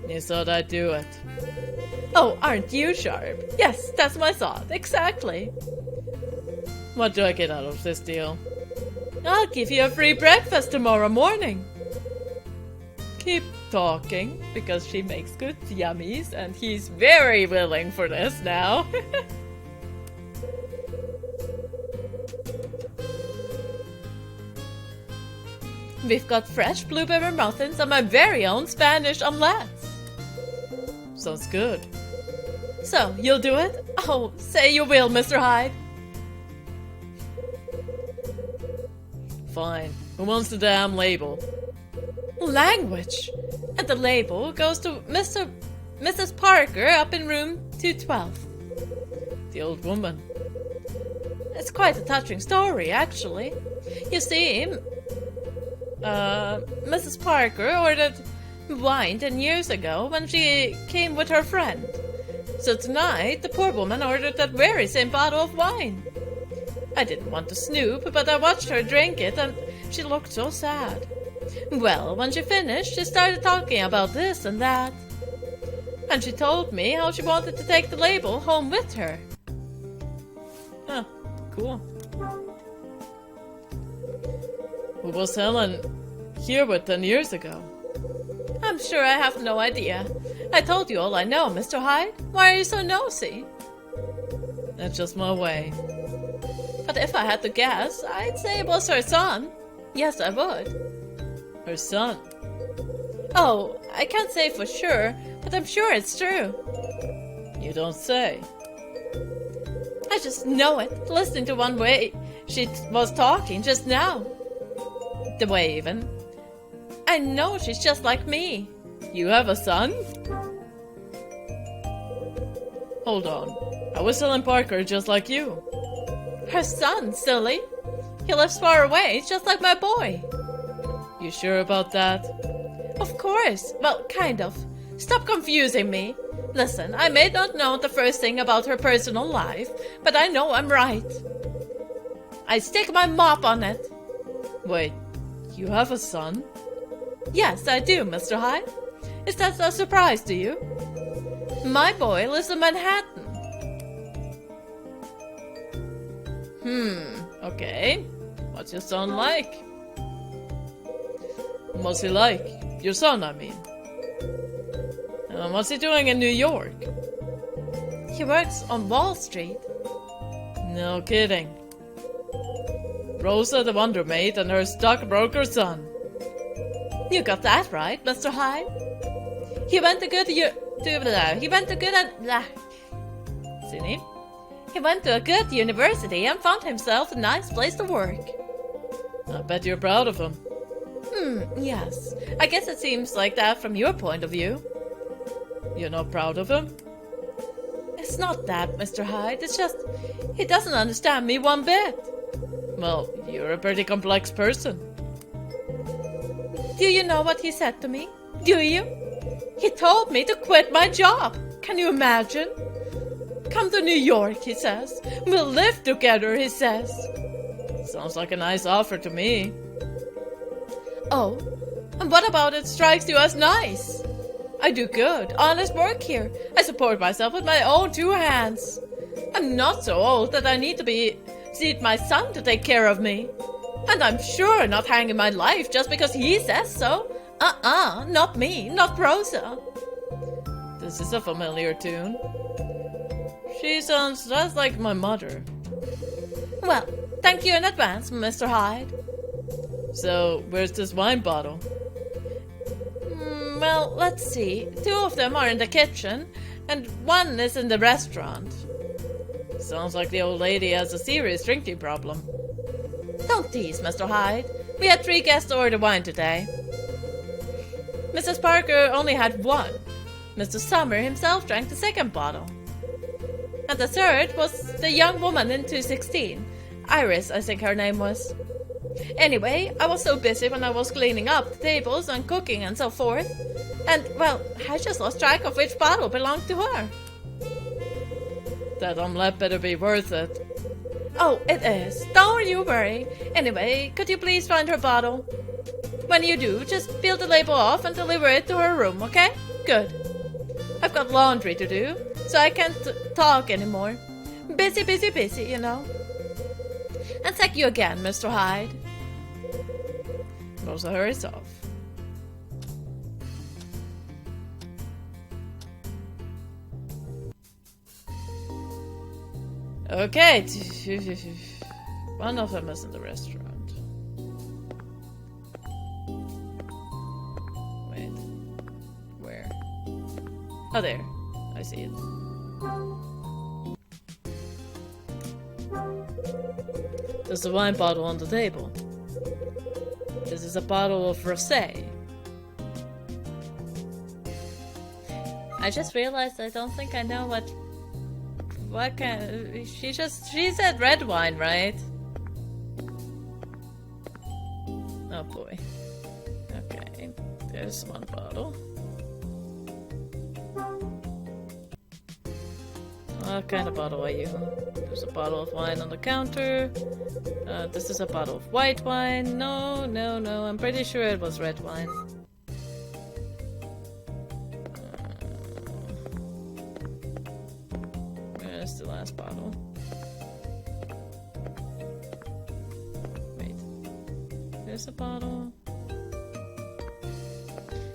You thought I'd do it. Oh, aren't you sharp? Yes, that's my thought, exactly. What do I get out of this deal? I'll give you a free breakfast tomorrow morning. Keep talking, because she makes good yummies, and he's very willing for this now. We've got fresh blueberry muffins and my very own Spanish omelette. Sounds good. So, you'll do it? Oh, say you will, Mr. Hyde. Fine. Who wants the damn label? Language! And the label goes to Mrs. Parker up in room 212. The old woman. It's quite a touching story, actually. You see, Mrs. Parker ordered wine 10 years ago when she came with her friend. So tonight, the poor woman ordered that very same bottle of wine. I didn't want to snoop, but I watched her drink it, and she looked so sad. Well, when she finished, she started talking about this and that. And she told me how she wanted to take the label home with her. Huh, cool. Who was Helen here with 10 years ago? I'm sure I have no idea. I told you all I know, Mr. Hyde. Why are you so nosy? That's just my way. But if I had to guess, I'd say it was her son. Yes, I would. Her son? Oh, I can't say for sure, but I'm sure it's true. You don't say. I just know it, listening to one way she was talking just now. The way even. I know she's just like me. You have a son? Hold on. I was Helen Parker just like you. Her son, silly. He lives far away, just like my boy. You sure about that? Of course. Well, kind of. Stop confusing me. Listen, I may not know the first thing about her personal life, but I know I'm right. I stick my mop on it. Wait, you have a son? Yes, I do, Mr. Hyde. Is that a surprise to you? My boy lives in Manhattan. Okay. What's your son like? What's he like? Your son, I mean. What's he doing in New York? He works on Wall Street. No kidding. Rosa the Wonder Maid and her stockbroker son. You got that right, Mr. Hyde. He went to Sini. He went to a good university and found himself a nice place to work. I bet you're proud of him. Yes. I guess it seems like that from your point of view. You're not proud of him? It's not that, Mr. Hyde. It's just, he doesn't understand me one bit. Well, you're a pretty complex person. Do you know what he said to me? Do you? He told me to quit my job. Can you imagine? Come to New York, he says. We'll live together, he says. Sounds like a nice offer to me. Oh, and what about it strikes you as nice? I do good, honest work here. I support myself with my own two hands. I'm not so old that I need my son to take care of me. And I'm sure not hanging my life just because he says so. Not me, not Rosa. This is a familiar tune. She sounds just like my mother. Well, thank you in advance, Mr. Hyde. So, where's this wine bottle? Well, let's see. 2 of them are in the kitchen, and 1 is in the restaurant. Sounds like the old lady has a serious drinking problem. Don't tease, Mr. Hyde. We had 3 guests order wine today. Mrs. Parker only had 1. Mr. Summer himself drank the 2nd bottle. And the 3rd was the young woman in 216. Iris, I think her name was. Anyway, I was so busy when I was cleaning up the tables and cooking and so forth. And, well, I just lost track of which bottle belonged to her. That omelette better be worth it. Oh, it is. Don't you worry. Anyway, could you please find her bottle? When you do, just peel the label off and deliver it to her room, okay? Good. I've got laundry to do, so I can't talk anymore. Busy, busy, busy, you know. And thank you again, Mr. Hyde. Rosa hurries off. Okay, one of them is in the restaurant. Wait, where? Oh, there. I see it. There's a wine bottle on the table. This is a bottle of rosé. I just realized I don't think I know what kind. She said red wine, right? Oh boy. Okay, there's one bottle. What kind of bottle are you? There's a bottle of wine on the counter. This is a bottle of white wine. No, I'm pretty sure it was red wine. Where's the last bottle? Wait. There's a bottle.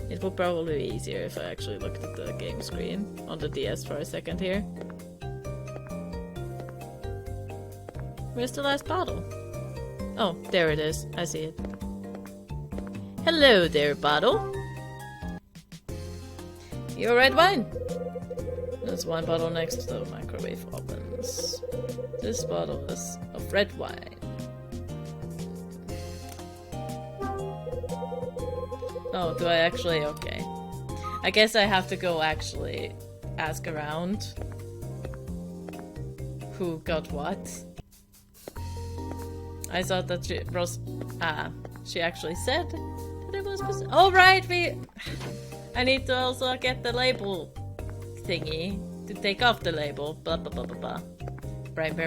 It would probably be easier if I actually looked at the game screen on the DS for a second here. Where's the last bottle? Oh, there it is. I see it. Hello there, bottle. Your red wine. There's one bottle next to the microwave ovens. This bottle is of red wine. Oh, do I actually? Okay. I guess I have to go actually ask around who got what. I thought that she actually said that it was. Oh right, I need to also get the label thingy to take off the label. Blah blah blah blah blah. Brain.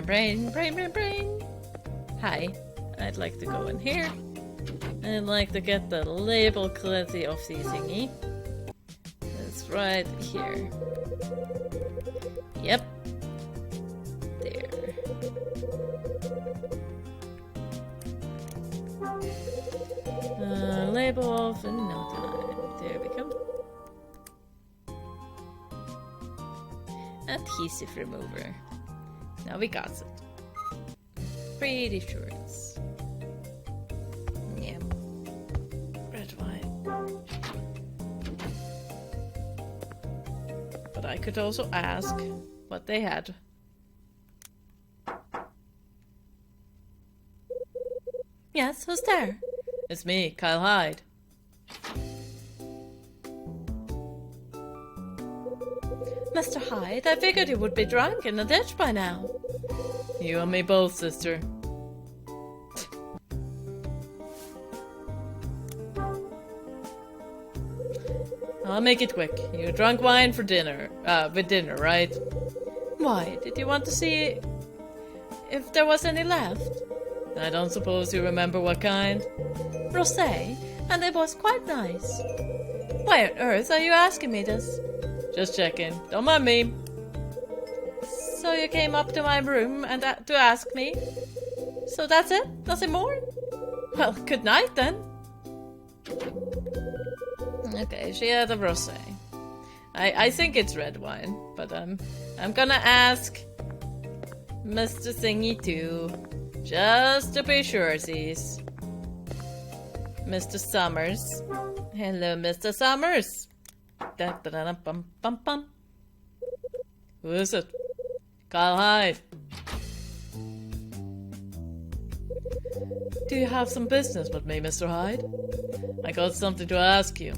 Hi, I'd like to go in here. I'd like to get the label clarity of the thingy. It's right here. Yep. There. Label off in no time. There we go. Adhesive remover. Now we got it. Pretty sure it's... yeah. Red wine. But I could also ask what they had. Yes, who's there? It's me, Kyle Hyde. Mr. Hyde, I figured you would be drunk in the ditch by now. You and me both, sister. I'll make it quick. You drank wine for dinner. With dinner, right? Why, did you want to see if there was any left? I don't suppose you remember what kind? Rosé, and it was quite nice. Why on earth are you asking me this? Just checking. Don't mind me. So you came up to my room and to ask me? So that's it? Nothing more? Well, good night then. Okay, she had a rosé. I think it's red wine, but I'm gonna ask Mr. Thingy too, just to be sure, sis. Mr. Summers. Hello, Mr. Summers. Da-da-da-bum-bum-bum. Who is it? Kyle Hyde. Do you have some business with me, Mr. Hyde? I got something to ask you.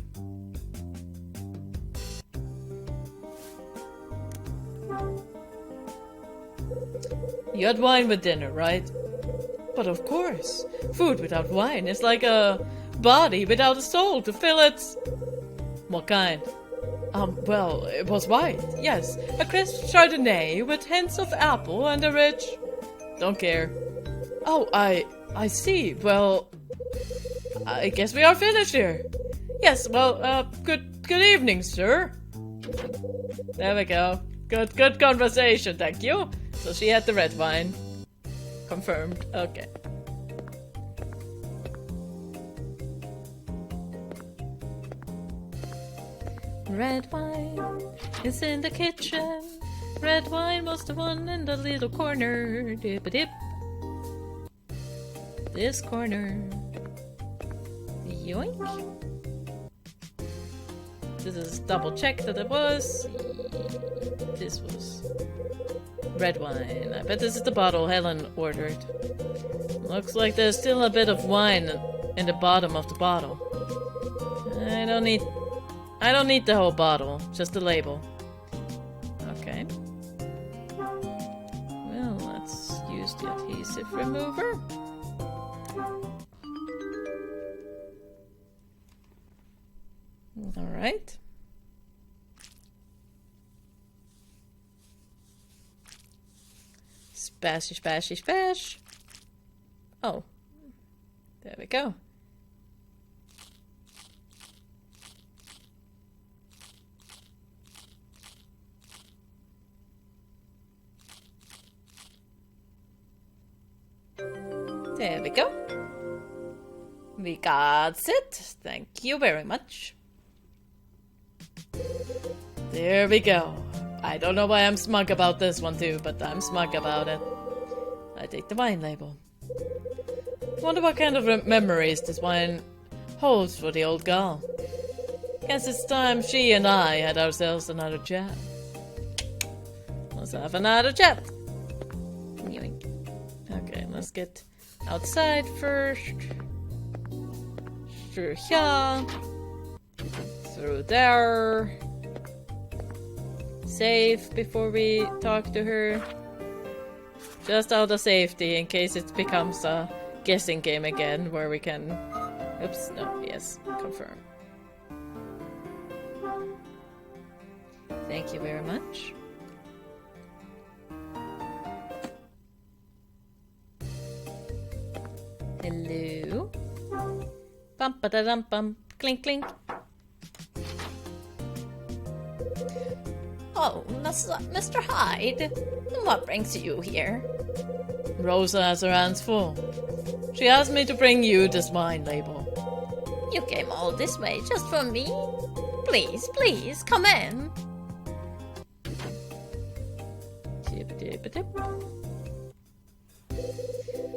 You had wine with dinner, right? But of course. Food without wine is like a body without a soul to fill it. What kind? Well, it was white, yes. A crisp Chardonnay with hints of apple and a rich... Don't care. Oh, I see. Well, I guess we are finished here. Yes, well, good evening, sir. There we go. Good conversation, thank you. So she had the red wine. Confirmed. Okay. Red wine is in the kitchen. Red wine was the one in the little corner. Dip-a-dip. This corner. Yoink. This is double check that it was. This was red wine. I bet this is the bottle Helen ordered. Looks like there's still a bit of wine in the bottom of the bottle. I don't need the whole bottle, just the label. Okay. Well, let's use the adhesive remover. Alright. Spashy, spashy, spash. Oh. There we go. There we go. We got it. Thank you very much. There we go. I don't know why I'm smug about this one too, but I'm smug about it. I take the wine label. Wonder what kind of memories this wine holds for the old gal. Guess it's time she and I had ourselves another chat. Let's have another chat. Okay, let's get outside first. Through here. Through there. Save before we talk to her. Just out of safety in case it becomes a guessing game again where we can... Oops, no, yes, confirm. Thank you very much. Hello. Bum ba da dum bum. Clink clink. Oh, Mr. Hyde, what brings you here? Rosa has her hands full. She asked me to bring you this wine label. You came all this way just for me? Please, please, come in.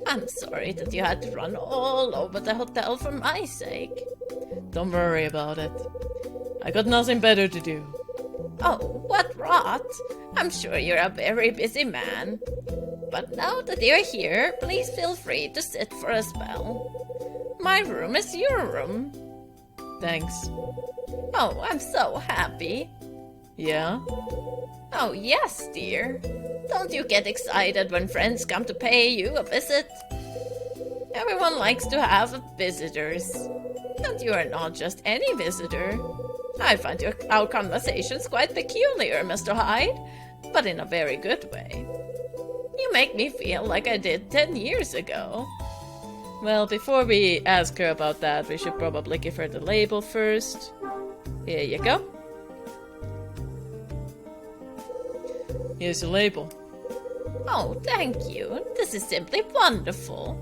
I'm sorry that you had to run all over the hotel for my sake. Don't worry about it. I got nothing better to do. Oh, what rot! I'm sure you're a very busy man. But now that you're here, please feel free to sit for a spell. My room is your room. Thanks. Oh, I'm so happy. Yeah? Oh, yes, dear. Don't you get excited when friends come to pay you a visit? Everyone likes to have visitors. And you are not just any visitor. I find our conversations quite peculiar, Mr. Hyde, but in a very good way. You make me feel like I did 10 years ago. Well, before we ask her about that, we should probably give her the label first. Here you go. Here's the label. Oh, thank you. This is simply wonderful.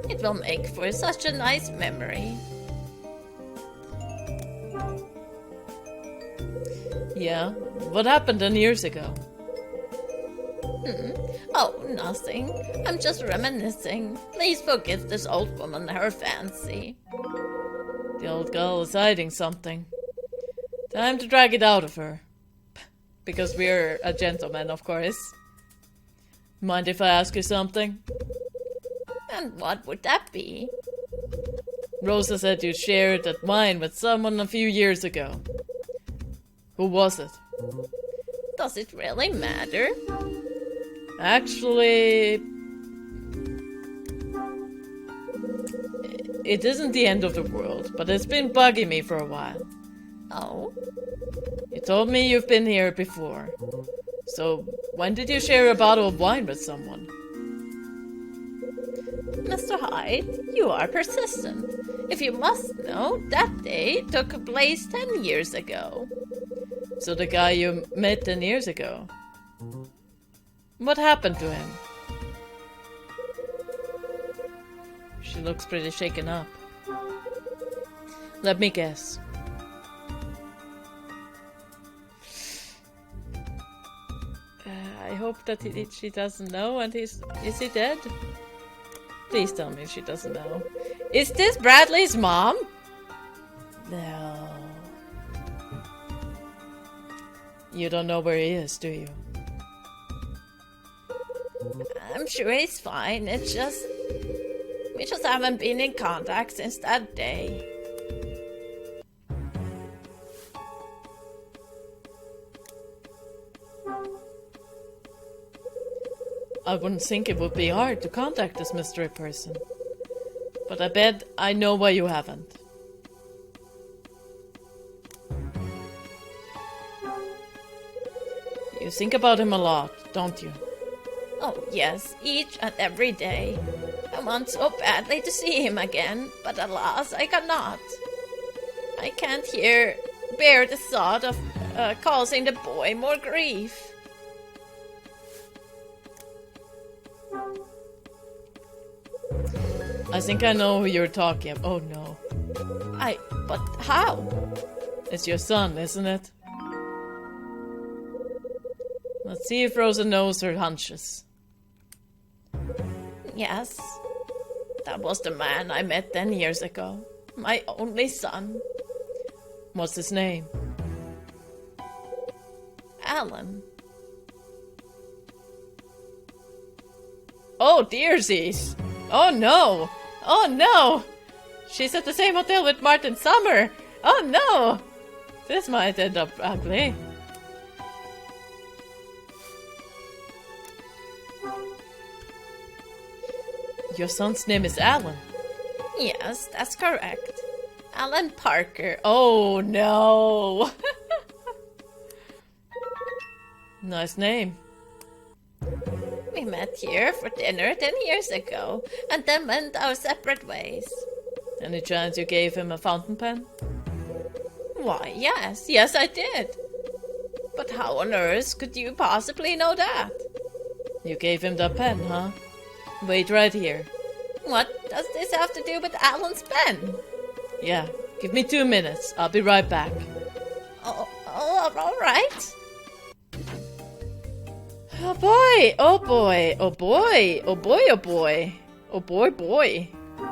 It will make for such a nice memory. Yeah? What happened 10 years ago? Oh, nothing. I'm just reminiscing. Please forgive this old woman her fancy. The old girl is hiding something. Time to drag it out of her. Because we're a gentleman, of course. Mind if I ask you something? And what would that be? Rosa said you shared that wine with someone a few years ago. Who was it? Does it really matter? Actually... it isn't the end of the world, but it's been bugging me for a while. Oh? told me you've been here before. So, when did you share a bottle of wine with someone? Mr. Hyde, you are persistent. If you must know, that day took place 10 years ago. So the guy you met 10 years ago. What happened to him? She looks pretty shaken up. Let me guess. I hope that she doesn't know and is he dead? Please tell me she doesn't know. Is this Bradley's mom? No. You don't know where he is, do you? I'm sure he's fine. It's just... we just haven't been in contact since that day. I wouldn't think it would be hard to contact this mystery person. But I bet I know why you haven't. You think about him a lot, don't you? Oh yes, each and every day. I want so badly to see him again, but alas, I cannot. I can't bear the thought of causing the boy more grief. I think I know who you're talking about. Oh no. But how? It's your son, isn't it? Let's see if Rosa knows her hunches. Yes. That was the man I met 10 years ago. My only son. What's his name? Helen. Oh, dearsies! Oh no! Oh no! She's at the same hotel with Martin Summer! Oh no! This might end up ugly. Your son's name is Alan. Yes, that's correct. Alan Parker. Oh no! Nice name. We met here for dinner 10 years ago, and then went our separate ways. Any chance you gave him a fountain pen? Why, yes. Yes, I did. But how on earth could you possibly know that? You gave him the pen, huh? Wait right here. What does this have to do with Alan's pen? Yeah, give me 2 minutes. I'll be right back. Oh, all right. Oh boy, oh boy, oh boy, oh boy, oh boy. Oh boy, boy.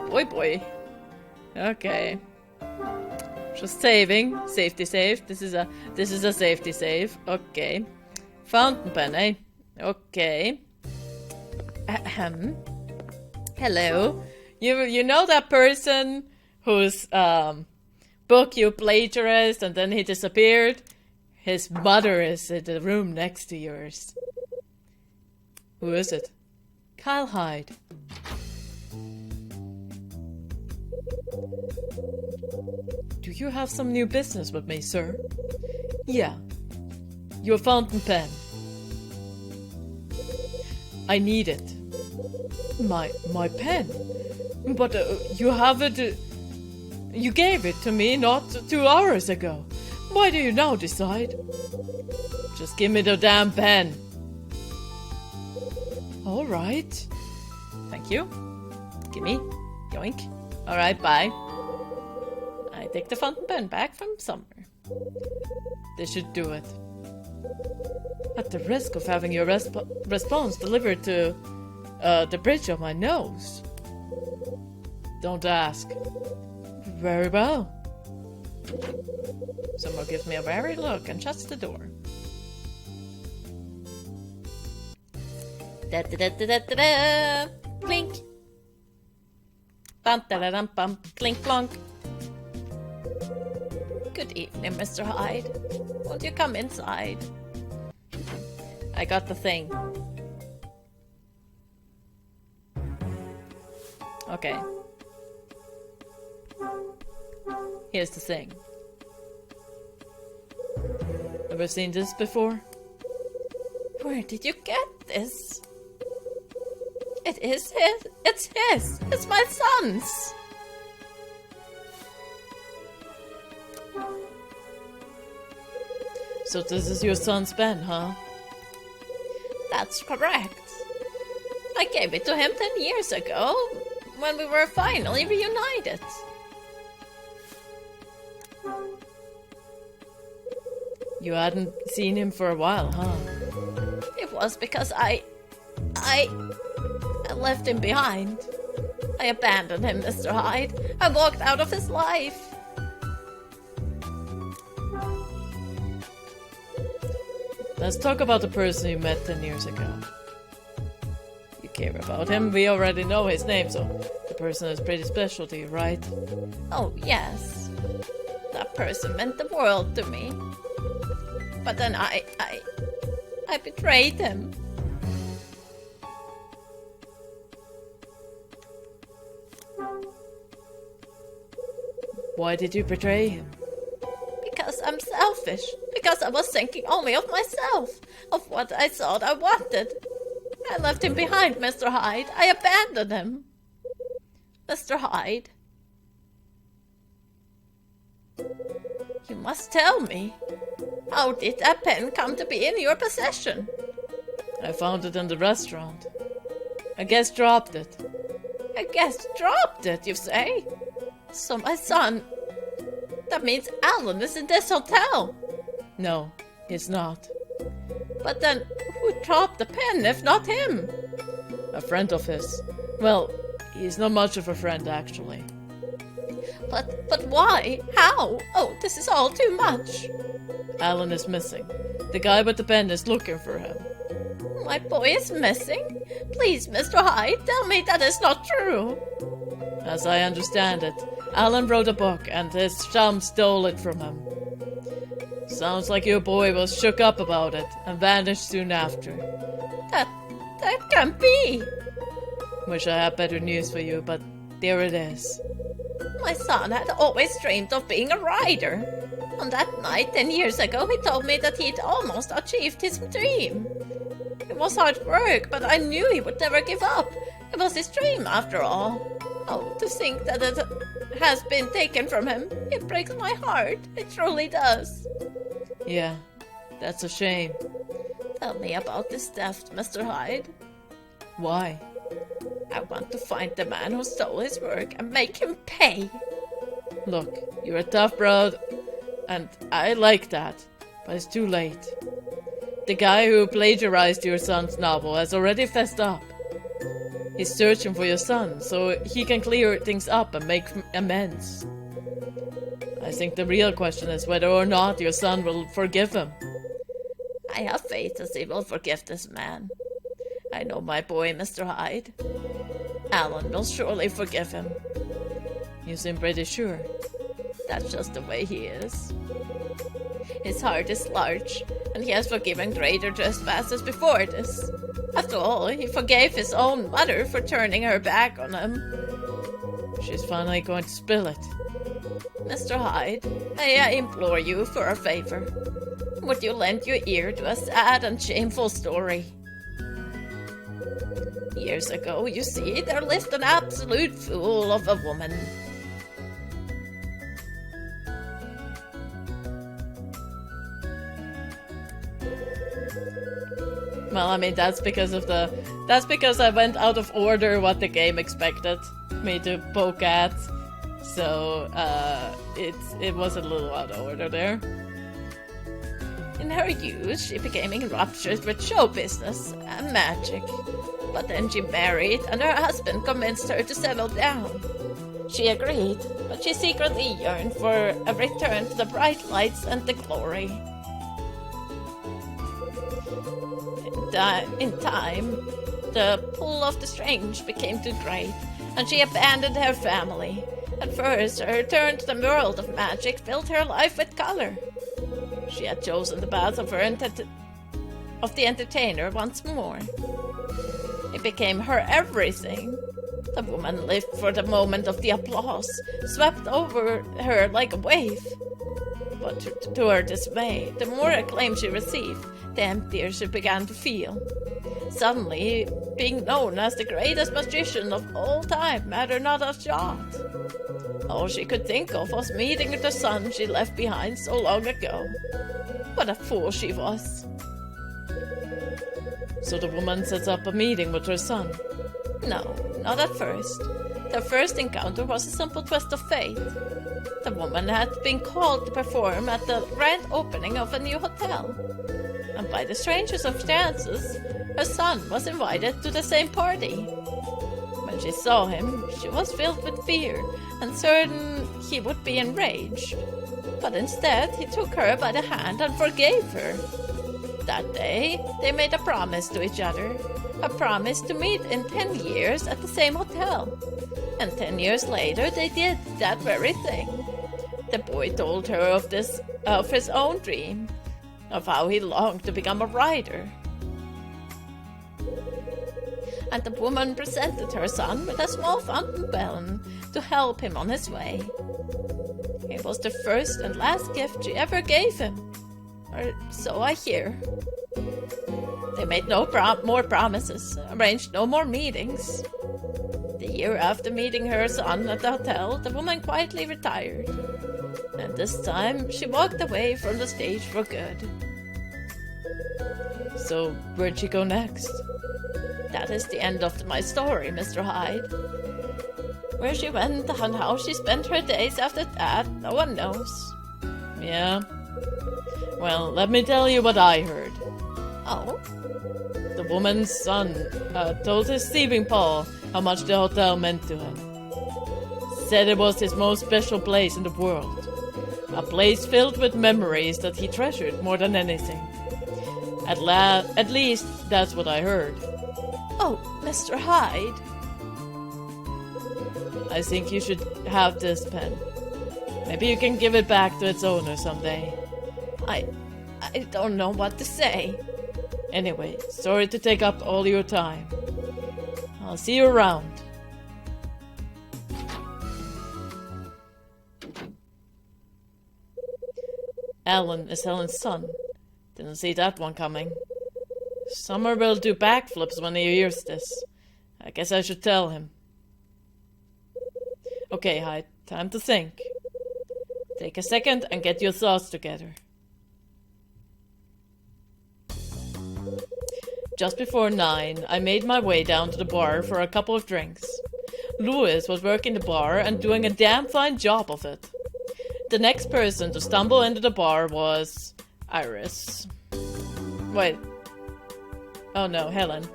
Boy, boy. Okay. Just saving. Safety save. This is a safety save. Okay. Fountain pen, eh? Okay. Ahem. Hello. You know that person whose book you plagiarized and then he disappeared? His mother is in the room next to yours. Who is it? Kyle Hyde. Do you have some new business with me, sir? Yeah. Your fountain pen. I need it. My pen? But you have it... you gave it to me not 2 hours ago. Why do you now decide? Just give me the damn pen. All right. Thank you. Gimme. Yoink. All right, bye. I take the fountain pen back from Summer. This should do it. At the risk of having your response delivered to the bridge of my nose. Don't ask. Very well. Summer gives me a wary look and shuts the door. Da da da da da da da. Clink. Bum da da dum bum. Clink plonk. Good evening, Mr. Hyde. Won't you come inside? I got the thing. Okay. Here's the thing. Ever seen this before? Where did you get this? It is his. It's his. It's my son's. So this is your son's pen, huh? That's correct. I gave it to him 10 years ago, when we were finally reunited. You hadn't seen him for a while, huh? It was because I left him behind. I abandoned him, Mr. Hyde. I walked out of his life. Let's talk about the person you met 10 years ago. You care about him, we already know his name, so the person is pretty special to you, right? Oh, yes. That person meant the world to me. But then I betrayed him. Why did you betray him? Because I'm selfish. Because I was thinking only of myself. Of what I thought I wanted. I left him behind, Mr. Hyde. I abandoned him. Mr. Hyde. You must tell me. How did that pen come to be in your possession? I found it in the restaurant. A guest dropped it. A guest dropped it, you say? So my son... That means Alan is in this hotel. No, he's not. But then, who dropped the pen if not him? A friend of his. Well, he's not much of a friend, actually. But why? How? Oh, this is all too much. Alan is missing. The guy with the pen is looking for him. My boy is missing? Please, Mr. Hyde, tell me that is not true. As I understand it, Alan wrote a book and his chum stole it from him. Sounds like your boy was shook up about it and vanished soon after. That can't be. Wish I had better news for you, but there it is. My son had always dreamed of being a writer. On that night 10 years ago, he told me that he'd almost achieved his dream. It was hard work, but I knew he would never give up. It was his dream, after all. Oh, to think that it has been taken from him. It breaks my heart. It truly does. Yeah, that's a shame. Tell me about this theft, Mr. Hyde. Why? I want to find the man who stole his work and make him pay. Look, you're a tough broad, and I like that, but it's too late. The guy who plagiarized your son's novel has already fessed up. He's searching for your son, so he can clear things up and make amends. I think the real question is whether or not your son will forgive him. I have faith that he will forgive this man. I know my boy, Mr. Hyde. Alan will surely forgive him. You seem pretty sure. That's just the way he is. His heart is large, and he has forgiven greater trespasses before this. After all, he forgave his own mother for turning her back on him. She's finally going to spill it. Mr. Hyde, may I implore you for a favor? Would you lend your ear to a sad and shameful story? Years ago, you see, there lived an absolute fool of a woman. Well, I mean, that's because I went out of order what the game expected me to poke at. So, it was a little out of order there. In her youth, she became enraptured with show business and magic. But then she married, and her husband convinced her to settle down. She agreed, but she secretly yearned for a return to the bright lights and the glory. In time, the pull of the strange became too great, and she abandoned her family. At first, her return to the world of magic filled her life with color. She had chosen the path of the entertainer once more. It became her everything. The woman lived for the moment of the applause, swept over her like a wave. But to her dismay, the more acclaim she received, the emptier she began to feel. Suddenly, being known as the greatest magician of all time mattered not a jot. All she could think of was meeting the son she left behind so long ago. What a fool she was. So the woman sets up a meeting with her son. No, not at first. Their first encounter was a simple twist of fate. The woman had been called to perform at the grand opening of a new hotel. And by the strangest of chances, her son was invited to the same party. When she saw him, she was filled with fear and certain he would be enraged. But instead, he took her by the hand and forgave her. That day, they made a promise to each other. A promise to meet in 10 years at the same hotel. And 10 years later, they did that very thing. The boy told her of his own dream, of how he longed to become a writer. And the woman presented her son with a small fountain pen to help him on his way. It was the first and last gift she ever gave him, or so I hear. They made no more promises, arranged no more meetings. The year after meeting her son at the hotel, the woman quietly retired. And this time, she walked away from the stage for good. So, where'd she go next? That is the end of my story, Mr. Hyde. Where she went and how she spent her days after that, no one knows. Yeah? Well, let me tell you what I heard. Oh? The woman's son told his thieving Paul how much the hotel meant to him. Said it was his most special place in the world. A place filled with memories that he treasured more than anything. At least, that's what I heard. Oh, Mr. Hyde. I think you should have this pen. Maybe you can give it back to its owner someday. I don't know what to say. Anyway, sorry to take up all your time. I'll see you around. Alan is Helen's son. Didn't see that one coming. Summer will do backflips when he hears this. I guess I should tell him. Okay, Hyde, time to think. Take a second and get your thoughts together. Just before 9, I made my way down to the bar for a couple of drinks. Louis was working the bar and doing a damn fine job of it. The next person to stumble into the bar was Iris. Wait. Oh no, Helen.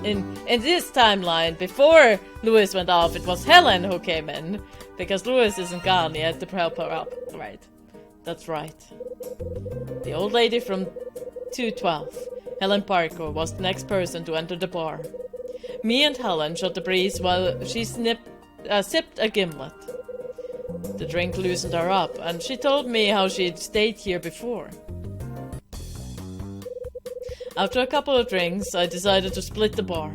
In this timeline, before Louis went off, it was Helen who came in. Because Louis isn't gone yet to help her up. Right. That's right. The old lady from 212, Helen Parker, was the next person to enter the bar. Me and Helen shot the breeze while she sipped a gimlet. The drink loosened her up, and she told me how she'd stayed here before. After a couple of drinks, I decided to split the bar.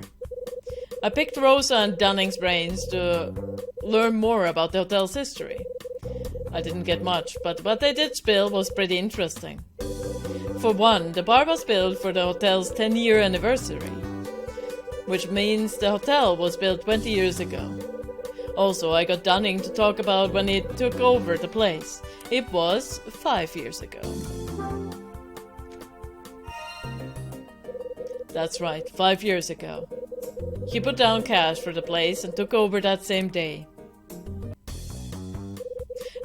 I picked Rosa and Dunning's brains to learn more about the hotel's history. I didn't get much, but what they did spill was pretty interesting. For one, the bar was built for the hotel's 10-year anniversary, which means the hotel was built 20 years ago. Also, I got Dunning to talk about when he took over the place. It was 5 years ago. That's right, 5 years ago. He put down cash for the place and took over that same day.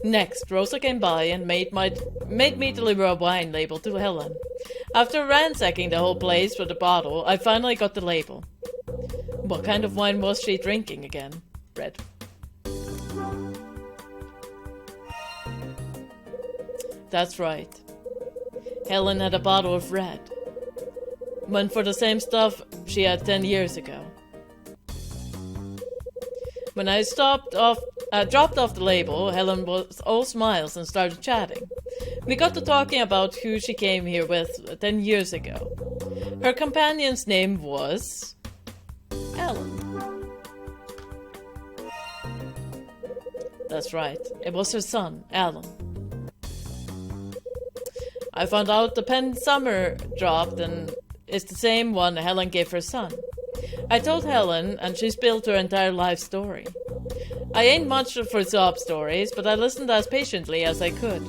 Next, Rosa came by and made me deliver a wine label to Helen. After ransacking the whole place for the bottle, I finally got the label. What kind of wine was she drinking again? Red. That's right. Helen had a bottle of red. Went for the same stuff she had 10 years ago. When I dropped off the label, Helen was all smiles and started chatting. We got to talking about who she came here with 10 years ago. Her companion's name was Alan. That's right, it was her son, Alan. I found out the pen Summer dropped and is the same one Helen gave her son. I told Helen, and she spilled her entire life story. I ain't much for sob stories, but I listened as patiently as I could.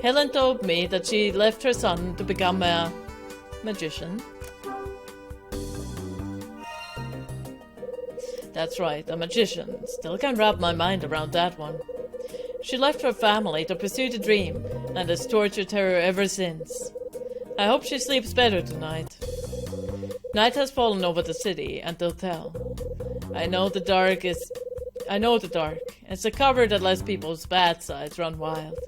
Helen told me that she left her son to become a magician. That's right, a magician. Still can't wrap my mind around that one. She left her family to pursue the dream, and has tortured her ever since. I hope she sleeps better tonight. Night has fallen over the city, and they'll tell. I know the dark. It's a cover that lets people's bad sides run wild.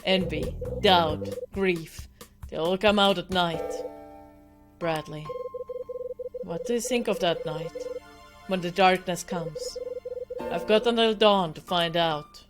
Envy, doubt, grief. They all come out at night. Bradley. What do you think of that night? When the darkness comes? I've got until dawn to find out.